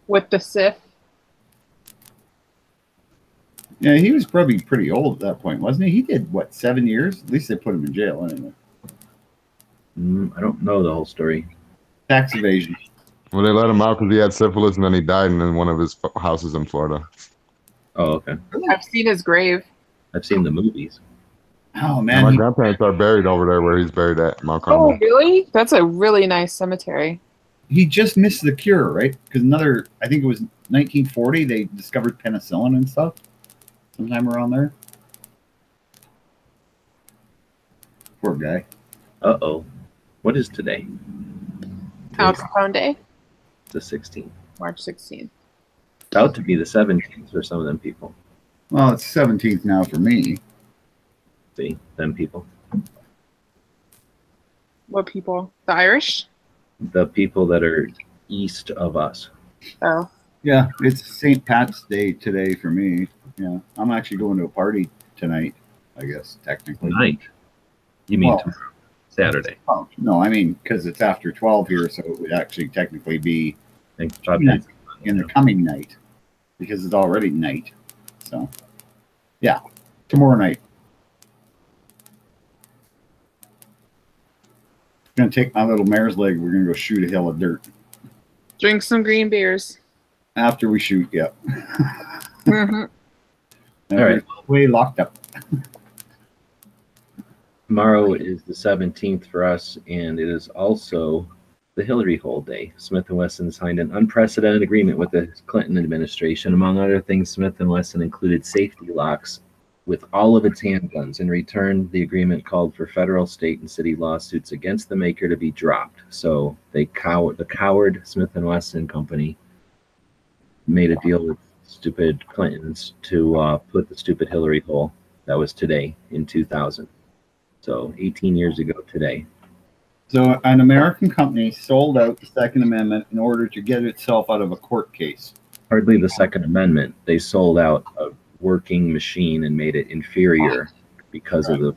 [SPEAKER 3] With the Sith.
[SPEAKER 4] Yeah, he was probably pretty old at that point, wasn't he? He did, what, 7 years? At least they put him in jail anyway.
[SPEAKER 2] I don't know the whole story.
[SPEAKER 4] Tax evasion.
[SPEAKER 5] well, they let him out because he had syphilis and then he died in one of his houses in Florida.
[SPEAKER 2] Oh, okay.
[SPEAKER 3] I've seen his grave.
[SPEAKER 2] I've seen the movies.
[SPEAKER 4] Oh,
[SPEAKER 5] And
[SPEAKER 4] man.
[SPEAKER 5] my
[SPEAKER 4] he-
[SPEAKER 5] grandparents are buried over there where he's buried at Mount
[SPEAKER 3] Oh,
[SPEAKER 5] Carmel.
[SPEAKER 3] really? That's a really nice cemetery.
[SPEAKER 4] he just missed the cure, right? Because I think it was 1940, they discovered penicillin and stuff. Sometime around there. Poor guy.
[SPEAKER 2] Uh-oh. What is today?
[SPEAKER 3] Al Capone Day,
[SPEAKER 2] The 16th.
[SPEAKER 3] March 16th.
[SPEAKER 2] About to be the 17th for some of them people.
[SPEAKER 4] Well, it's 17th now for me.
[SPEAKER 2] See, them people.
[SPEAKER 3] What people? The Irish?
[SPEAKER 2] The people that are east of us.
[SPEAKER 3] Oh.
[SPEAKER 4] Yeah, it's St. Pat's Day today for me. Yeah, I'm actually going to a party tonight, I guess, technically.
[SPEAKER 2] Tonight. You mean
[SPEAKER 4] Well-
[SPEAKER 2] tomorrow? Saturday.
[SPEAKER 4] Oh, no, I mean, because it's after 12 here, so it would actually technically be
[SPEAKER 2] Thanks, Bob.
[SPEAKER 4] in the coming night. because it's already night. So, yeah, tomorrow night. Gonna take my little mare's leg. We're gonna go shoot a hill of dirt
[SPEAKER 3] Drink some green beers.
[SPEAKER 4] after we shoot. Yep.
[SPEAKER 3] Mhm.
[SPEAKER 2] All right.
[SPEAKER 4] Way locked up.
[SPEAKER 2] Tomorrow is the 17th for us, and it is also the Hillary Hole Day. Smith & Wesson signed an unprecedented agreement with the Clinton administration. Among other things, Smith & Wesson included safety locks with all of its handguns. In return, the agreement called for federal, state, and city lawsuits against the maker to be dropped. So the coward Smith & Wesson company made a deal with stupid Clintons to put the stupid Hillary hole. That was today in 2000. So 18 years ago today.
[SPEAKER 4] So an American company sold out the Second Amendment in order to get itself out of a court case.
[SPEAKER 2] Hardly the Second Amendment. They sold out a working machine and made it inferior because of the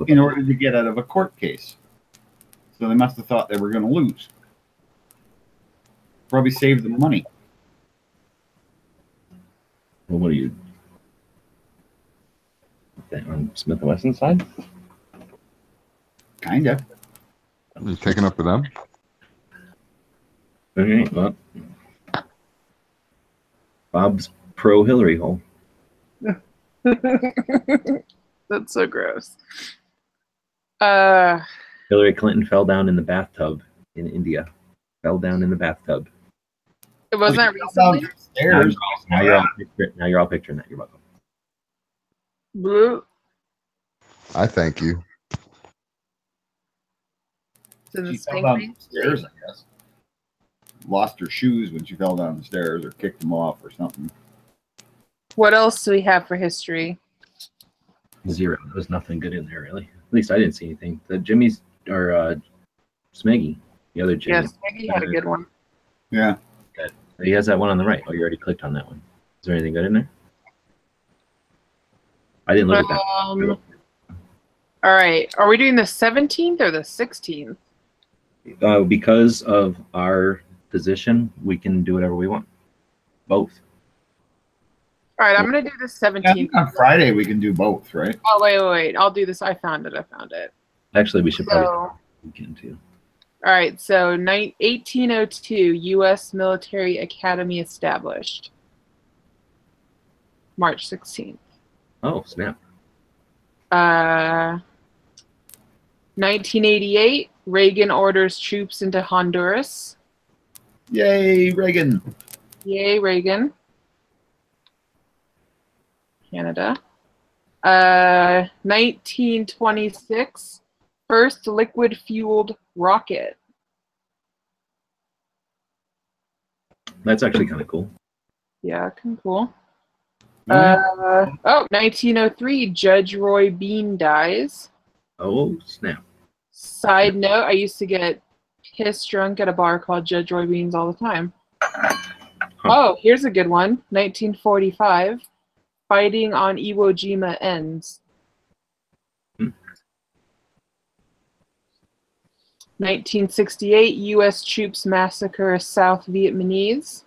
[SPEAKER 4] In order to get out of a court case. So they must have thought they were going to lose. Probably saved them money.
[SPEAKER 2] Well, what are you on Smith & Wesson's side?
[SPEAKER 4] Kind of.
[SPEAKER 5] You taking up for them?
[SPEAKER 2] Okay, well, Bob's pro Hillary hole.
[SPEAKER 3] That's so gross.
[SPEAKER 2] Hillary Clinton fell down in the bathtub in India. Fell down in the bathtub.
[SPEAKER 3] It wasn't
[SPEAKER 4] Down
[SPEAKER 3] recently.
[SPEAKER 4] the stairs.
[SPEAKER 2] Now you're all picturing that. You're welcome.
[SPEAKER 3] Blue.
[SPEAKER 5] I thank you.
[SPEAKER 3] It's in the
[SPEAKER 4] She fell
[SPEAKER 3] spank
[SPEAKER 4] down
[SPEAKER 3] bank.
[SPEAKER 4] the stairs, I guess. Lost her shoes when she fell down the stairs or kicked them off or something.
[SPEAKER 3] What else do we have for history?
[SPEAKER 2] Zero. There was nothing good in there, really. At least I didn't see anything. The Jimmy's or Smeggy, the other Jimmy.
[SPEAKER 3] Yes, Maggie had a good one.
[SPEAKER 4] Yeah.
[SPEAKER 2] He has that one on the right. Oh, you already clicked on that one. Is there anything good in there? I didn't look at that.
[SPEAKER 3] All right. Are we doing the 17th or the 16th?
[SPEAKER 2] Because of our position, we can do whatever we want. Both.
[SPEAKER 3] All right. I'm going to do the
[SPEAKER 4] I
[SPEAKER 3] 17th.
[SPEAKER 4] think on Friday we can do both, right?
[SPEAKER 3] Oh, wait. I'll do this. I found it.
[SPEAKER 2] Actually, we should probably
[SPEAKER 3] So,
[SPEAKER 2] weekend too.
[SPEAKER 3] all right. So 1802, U.S. Military Academy established. March 16th.
[SPEAKER 2] Oh, snap.
[SPEAKER 3] 1988, Reagan orders troops into Honduras.
[SPEAKER 4] Yay, Reagan.
[SPEAKER 3] Yay, Reagan. Canada. 1926, first liquid-fueled rocket.
[SPEAKER 2] That's actually kind of cool.
[SPEAKER 3] Yeah, cool. 1903, Judge Roy Bean dies.
[SPEAKER 2] Oh, snap.
[SPEAKER 3] Side note, I used to get pissed drunk at a bar called Judge Roy Beans all the time. Oh, here's a good one. 1945, fighting on Iwo Jima ends. 1968, U.S. troops massacre South Vietnamese.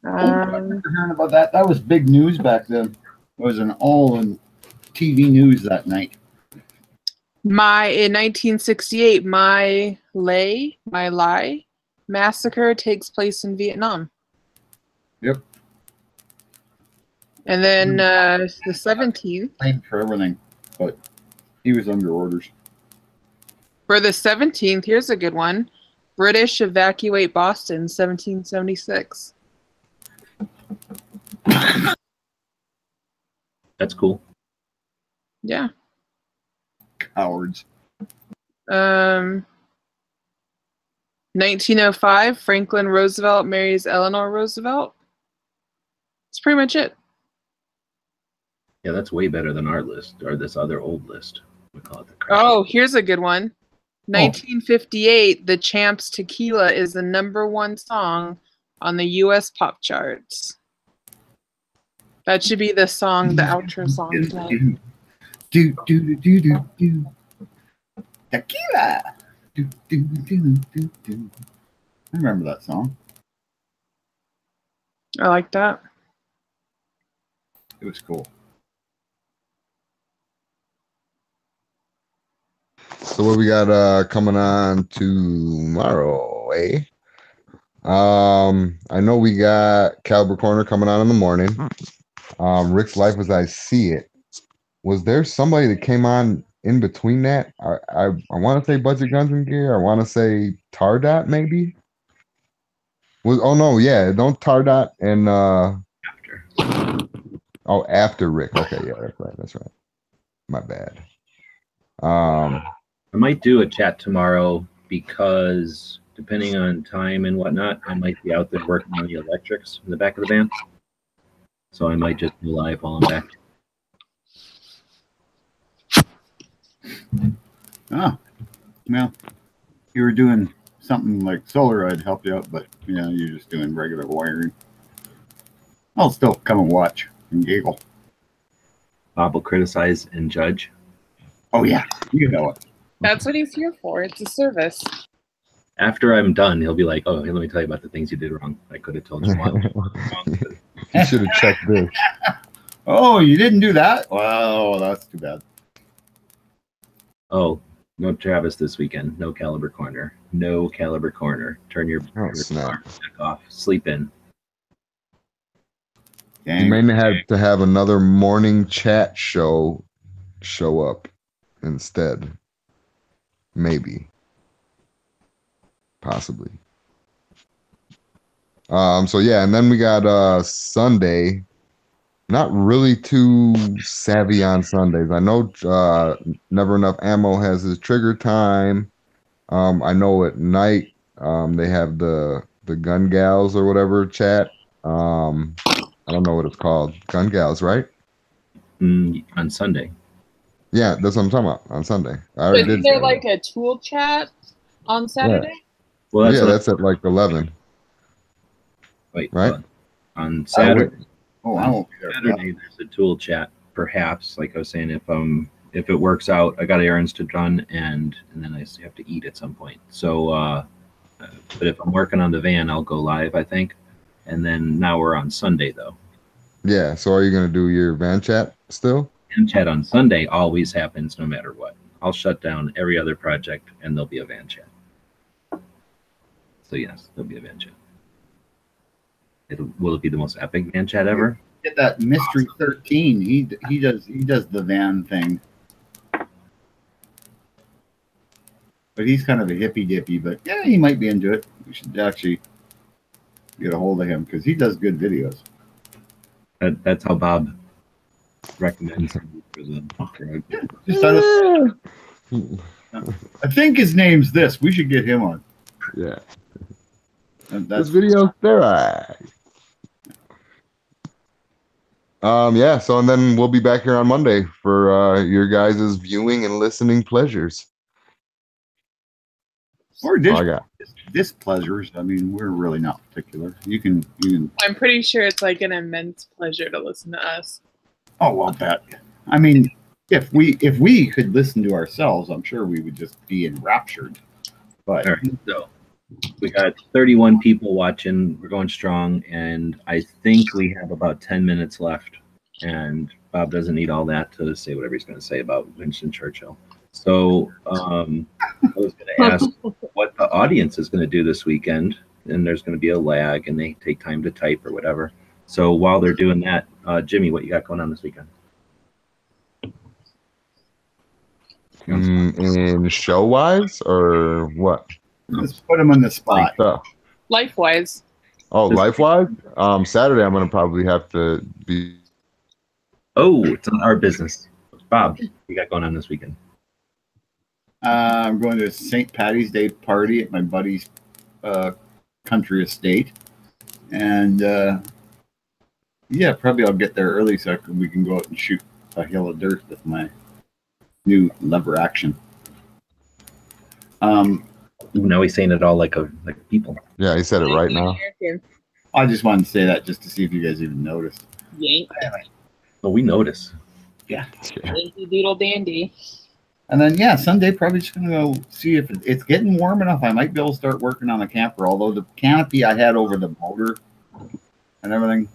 [SPEAKER 4] I remember hearing about that. That was big news back then. It was an all in TV news that night.
[SPEAKER 3] In 1968, My Lai massacre takes place in Vietnam.
[SPEAKER 4] Yep.
[SPEAKER 3] And then the 17th.
[SPEAKER 4] Blamed for everything, but he was under orders.
[SPEAKER 3] For the 17th, here's a good one. British evacuate Boston, 1776.
[SPEAKER 2] That's cool.
[SPEAKER 3] Yeah.
[SPEAKER 4] Cowards.
[SPEAKER 3] 1905, Franklin Roosevelt marries Eleanor Roosevelt. That's pretty much it.
[SPEAKER 2] Yeah, that's way better than our list or this other old list. We call it the crash.
[SPEAKER 3] Oh, here's a good one. 1958, The Champs' Tequila is the #1 song on the U.S. pop charts. That should be the song, the outro song tonight.
[SPEAKER 4] Do. Tequila. Do. I remember that song.
[SPEAKER 3] I like that.
[SPEAKER 4] It was cool.
[SPEAKER 5] So what we got coming on tomorrow, eh? I know we got Caliber Corner coming on in the morning. Rick's Life as I See It. Was there somebody that came on in between that? I want to say Budget Guns and Gear. I want to say Tardot maybe. Don't Tardot and
[SPEAKER 2] After.
[SPEAKER 5] after Rick. Okay, yeah, that's right. My bad.
[SPEAKER 2] I might do a chat tomorrow because depending on time and whatnot, I might be out there working on the electrics in the back of the van. So I might just be live while I'm back.
[SPEAKER 4] Oh, well, you were doing something like solar, I'd help you out, but you're just doing regular wiring. I'll still come and watch and giggle.
[SPEAKER 2] Bob will criticize and judge.
[SPEAKER 4] Oh yeah, you know it.
[SPEAKER 3] That's what he's here for. It's a service.
[SPEAKER 2] After I'm done, he'll be like, "Oh, hey, let me tell you about the things you did wrong. I could have told you why."
[SPEAKER 5] You should have checked this.
[SPEAKER 4] Oh, you didn't do that? Well, that's too bad.
[SPEAKER 2] Oh, no Travis this weekend. No Caliber Corner. No Caliber Corner. Turn your
[SPEAKER 5] Snap.
[SPEAKER 2] back off. Sleep in.
[SPEAKER 5] You may have to have another morning chat show up instead. Maybe. Possibly. So yeah, and then we got Sunday. Not really too savvy on Sundays. I know Never Enough Ammo has his trigger time. I know at night they have the Gun Gals or whatever chat. I don't know what it's called. Gun Gals, right?
[SPEAKER 2] On Sunday.
[SPEAKER 5] Yeah, that's what I'm talking about. On Sunday. I already
[SPEAKER 3] Is there like a tool chat on Saturday?
[SPEAKER 5] Yeah.
[SPEAKER 2] Well,
[SPEAKER 5] that's at like 11.
[SPEAKER 2] Wait,
[SPEAKER 5] right?
[SPEAKER 2] On Saturday.
[SPEAKER 4] I won't be there.
[SPEAKER 2] Saturday, there's a tool chat. Perhaps, like I was saying, if it works out, I got errands to run, and then I have to eat at some point. So, but if I'm working on the van, I'll go live, I think. And then now we're on Sunday though.
[SPEAKER 5] Yeah. So are you gonna do your van chat still?
[SPEAKER 2] Van chat on Sunday always happens, no matter what. I'll shut down every other project, and there'll be a van chat. So yes, there'll be a van chat. Will it be the most epic van chat ever?
[SPEAKER 4] Get that Mystery 13. He does the van thing. But he's kind of a hippy dippy, but yeah, he might be into it. We should actually get a hold of him because he does good videos.
[SPEAKER 2] That's how Bob recommends him for the
[SPEAKER 4] I think his name's this. We should get him on.
[SPEAKER 5] Yeah.
[SPEAKER 4] And
[SPEAKER 5] This video steroid. Yeah, so and then we'll be back here on Monday for your guys' viewing and listening pleasures.
[SPEAKER 4] Or this pleasures. I mean, we're really not particular. You can.
[SPEAKER 3] I'm pretty sure it's like an immense pleasure to listen to us.
[SPEAKER 4] Oh, I'll bet. I mean, if we could listen to ourselves, I'm sure we would just be enraptured. But
[SPEAKER 2] all right, so we got 31 people watching. We're going strong, and I think we have about 10 minutes left. And Bob doesn't need all that to say whatever he's going to say about Winston Churchill. So I was going to ask what the audience is going to do this weekend. And there's going to be a lag, and they take time to type or whatever. So while they're doing that, Jimmy, what you got going on this weekend?
[SPEAKER 5] In show-wise or what?
[SPEAKER 4] Let's put him on the spot.
[SPEAKER 3] Life-wise.
[SPEAKER 5] Oh, life-wise? Saturday, I'm going to probably have to be.
[SPEAKER 2] Oh, it's on our business. Bob, what you got going on this weekend?
[SPEAKER 4] I'm going to a St. Patty's Day party at my buddy's country estate. And yeah, probably I'll get there early so we can go out and shoot a hill of dirt with my new lever action.
[SPEAKER 2] Now he's saying it all like people.
[SPEAKER 5] Yeah, he said it right now.
[SPEAKER 4] I just wanted to say that just to see if you guys even noticed.
[SPEAKER 3] Yank.
[SPEAKER 2] Well, we notice.
[SPEAKER 4] Yeah.
[SPEAKER 3] Yankee Doodle Dandy.
[SPEAKER 4] And then, yeah, Sunday, probably just going to go see if it's getting warm enough. I might be able to start working on the camper, although the canopy I had over the motor, and everything.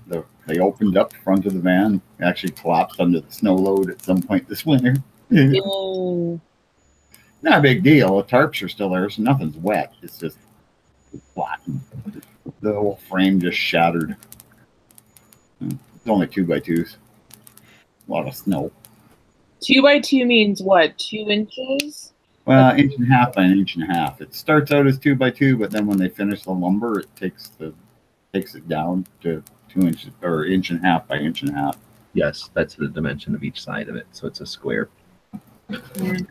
[SPEAKER 4] They opened up the front of the van, actually collapsed under the snow load at some point this winter.
[SPEAKER 3] Yay.
[SPEAKER 4] Not a big deal. The tarps are still there, so nothing's wet. It's just flat. The whole frame just shattered. It's only 2x2s. A lot of snow.
[SPEAKER 3] 2x2 means what? 2 inches?
[SPEAKER 4] Well, 1.5 by 1.5 inches. It starts out as 2x2, but then when they finish the lumber, it takes it down to 2 inches or 1.5 by 1.5 inches.
[SPEAKER 2] Yes, that's the dimension of each side of it, so it's a square.
[SPEAKER 3] Okay.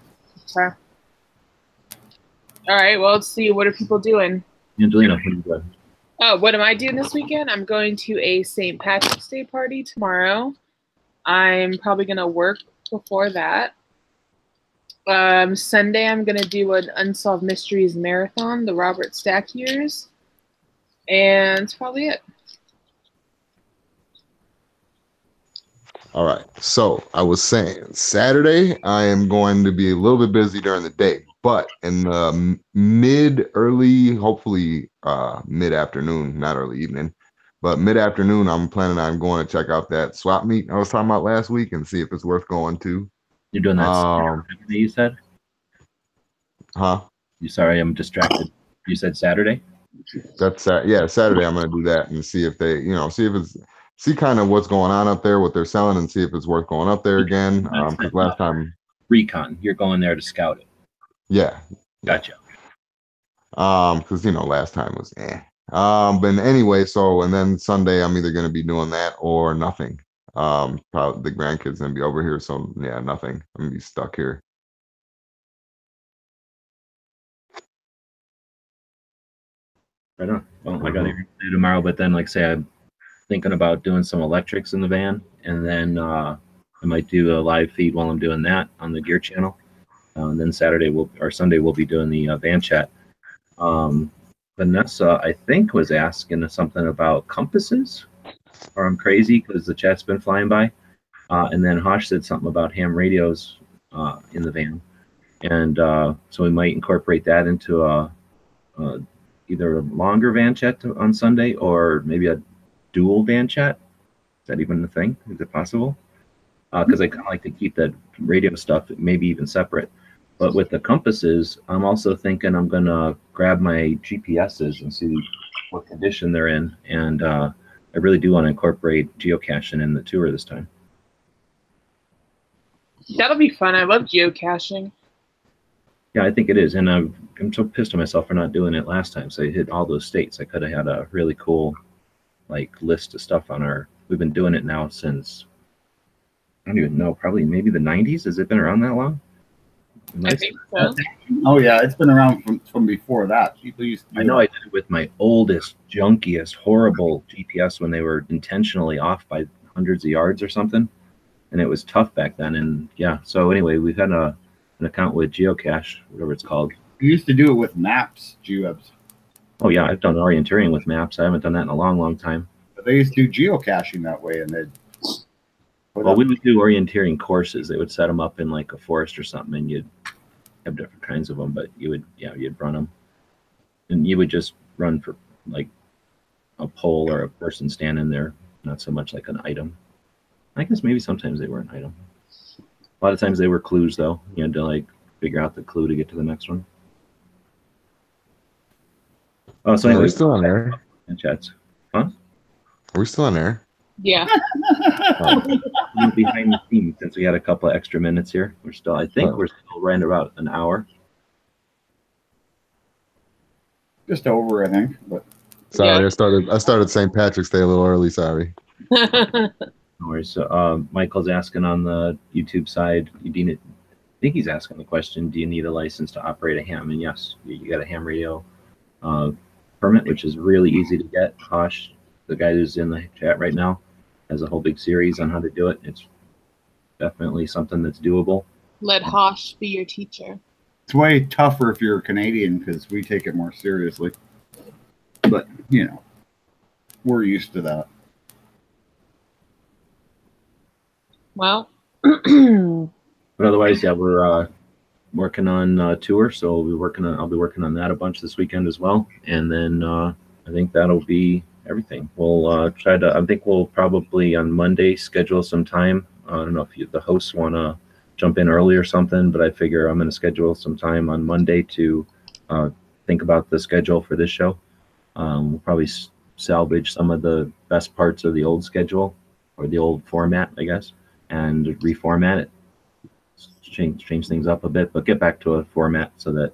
[SPEAKER 3] All right, well, let's see. What are people doing?
[SPEAKER 2] Angelina, what are you doing?
[SPEAKER 3] Oh, what am I doing this weekend? I'm going to a St. Patrick's Day party tomorrow. I'm probably going to work before that. Sunday, I'm going to do an Unsolved Mysteries marathon, the Robert Stack years. And that's probably it.
[SPEAKER 5] All right. So I was saying Saturday, I am going to be a little bit busy during the day, but in the early, hopefully mid-afternoon, not early evening, but mid-afternoon, I'm planning on going to check out that swap meet I was talking about last week and see if it's worth going to.
[SPEAKER 2] You're doing that Saturday, you said?
[SPEAKER 5] Huh?
[SPEAKER 2] You sorry, I'm distracted. You said Saturday?
[SPEAKER 5] That's yeah, Saturday I'm going to do that and see if they, see kind of what's going on up there, what they're selling, and see if it's worth going up there again. Because last time,
[SPEAKER 2] recon, you're going there to scout it.
[SPEAKER 5] Yeah.
[SPEAKER 2] Gotcha.
[SPEAKER 5] Because last time was but anyway, and then Sunday I'm either going to be doing that or nothing. Probably the grandkids gonna be over here, so yeah, nothing. I'm gonna be stuck here.
[SPEAKER 2] Right on. Well, I got to do tomorrow, but then, like say, I'm thinking about doing some electrics in the van, and then I might do a live feed while I'm doing that on the Gear channel. And then Sunday we'll be doing the van chat. Vanessa, I think, was asking something about compasses, or I'm crazy because the chat's been flying by. And then Hosh said something about ham radios in the van, and so we might incorporate that into either a longer van chat on Sunday or maybe a dual van chat. Is that even a thing? Is it possible? Because I kind of like to keep that radio stuff maybe even separate. But with the compasses, I'm also thinking I'm going to grab my GPSs and see what condition they're in. And I really do want to incorporate geocaching in the tour this time.
[SPEAKER 3] That'll be fun. I love geocaching.
[SPEAKER 2] Yeah, I think it is. And I'm so pissed at myself for not doing it last time. So I hit all those states. I could have had a really cool list of stuff on our... We've been doing it now since, I don't even know, probably maybe the 90s. Has it been around that long?
[SPEAKER 3] I think so.
[SPEAKER 4] Oh yeah, it's been around from before that. People used to do
[SPEAKER 2] I know I did it with my oldest, junkiest, horrible GPS when they were intentionally off by hundreds of yards or something. And it was tough back then. And yeah, so anyway, we've had an account with Geocache, whatever it's called.
[SPEAKER 4] You used to do it with maps, GWebs.
[SPEAKER 2] Oh yeah, I've done orienteering with maps. I haven't done that in a long, long time.
[SPEAKER 4] But they used to do geocaching that way, and they'd...
[SPEAKER 2] Well, we would do orienteering courses. They would set them up in like a forest or something, and you'd have different kinds of them. But you'd run them, and you would just run for like a pole or a person standing there, not so much like an item. I guess maybe sometimes they were an item. A lot of times they were clues, though. You had to figure out the clue to get to the next one. Oh, so anyway,
[SPEAKER 5] we're still on air.
[SPEAKER 2] Chats, huh?
[SPEAKER 5] Are we still on air?
[SPEAKER 3] Yeah.
[SPEAKER 2] Behind the scenes, since we had a couple of extra minutes here, we're still right about an hour.
[SPEAKER 4] Just over, I think. But
[SPEAKER 5] sorry, yeah. I started St. Patrick's Day a little early. Sorry.
[SPEAKER 2] No worries. So, Michael's asking on the YouTube side. I think he's asking the question: do you need a license to operate a ham? And yes, you got a ham radio permit, which is really easy to get. Hosh, the guy who's in the chat right now, has a whole big series on how to do it. It's definitely something that's doable.
[SPEAKER 3] Let Hosh be your teacher.
[SPEAKER 4] It's way tougher if you're a Canadian because we take it more seriously. But, we're used to that.
[SPEAKER 3] Well.
[SPEAKER 2] But otherwise, yeah, we're working on tour, so I'll be working on that a bunch this weekend as well. And then I think that'll be everything. We'll try to. I think we'll probably on Monday schedule some time. I don't know if the hosts want to jump in early or something, but I figure I'm going to schedule some time on Monday to think about the schedule for this show. We'll probably salvage some of the best parts of the old schedule or the old format, I guess, and reformat it. Change things up a bit, but get back to a format so that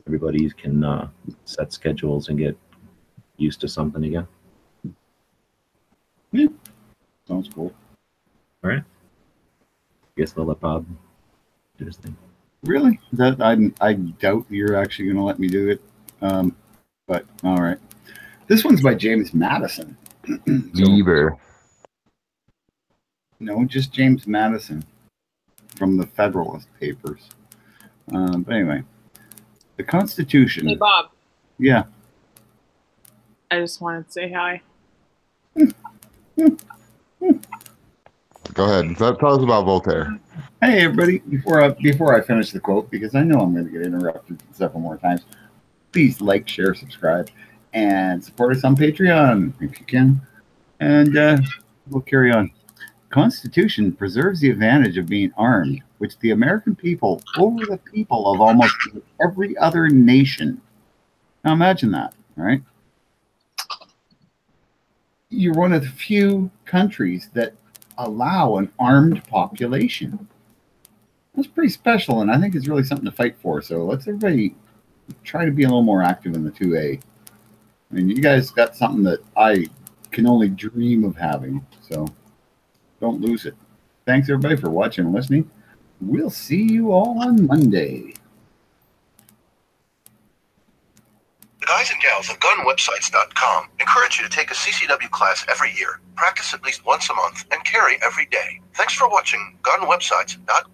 [SPEAKER 2] everybody can set schedules and get used to something again.
[SPEAKER 4] Yeah. Sounds cool.
[SPEAKER 2] All right. Guess I'll let Bob do his thing.
[SPEAKER 4] Really? That I doubt you're actually going to let me do it. But all right. This one's by James Madison.
[SPEAKER 5] Bieber.
[SPEAKER 4] No, just James Madison from the Federalist Papers. But anyway, the Constitution.
[SPEAKER 3] Hey, Bob.
[SPEAKER 4] Yeah.
[SPEAKER 3] I just wanted to say hi.
[SPEAKER 5] Go ahead. Tell us about Voltaire.
[SPEAKER 4] Hey, everybody. Before I finish the quote, because I know I'm going to get interrupted several more times, please like, share, subscribe, and support us on Patreon if you can. And we'll carry on. Constitution preserves the advantage of being armed, which the American people over the people of almost every other nation. Now imagine that, right? You're one of the few countries that allow an armed population. That's pretty special, and I think it's really something to fight for. So let's everybody try to be a little more active in the 2A. I mean, you guys got something that I can only dream of having, so don't lose it. Thanks, everybody, for watching and listening. We'll see you all on Monday.
[SPEAKER 7] The guys and gals of GunWebsites.com encourage you to take a CCW class every year, practice at least once a month, and carry every day. Thanks for watching GunWebsites.com.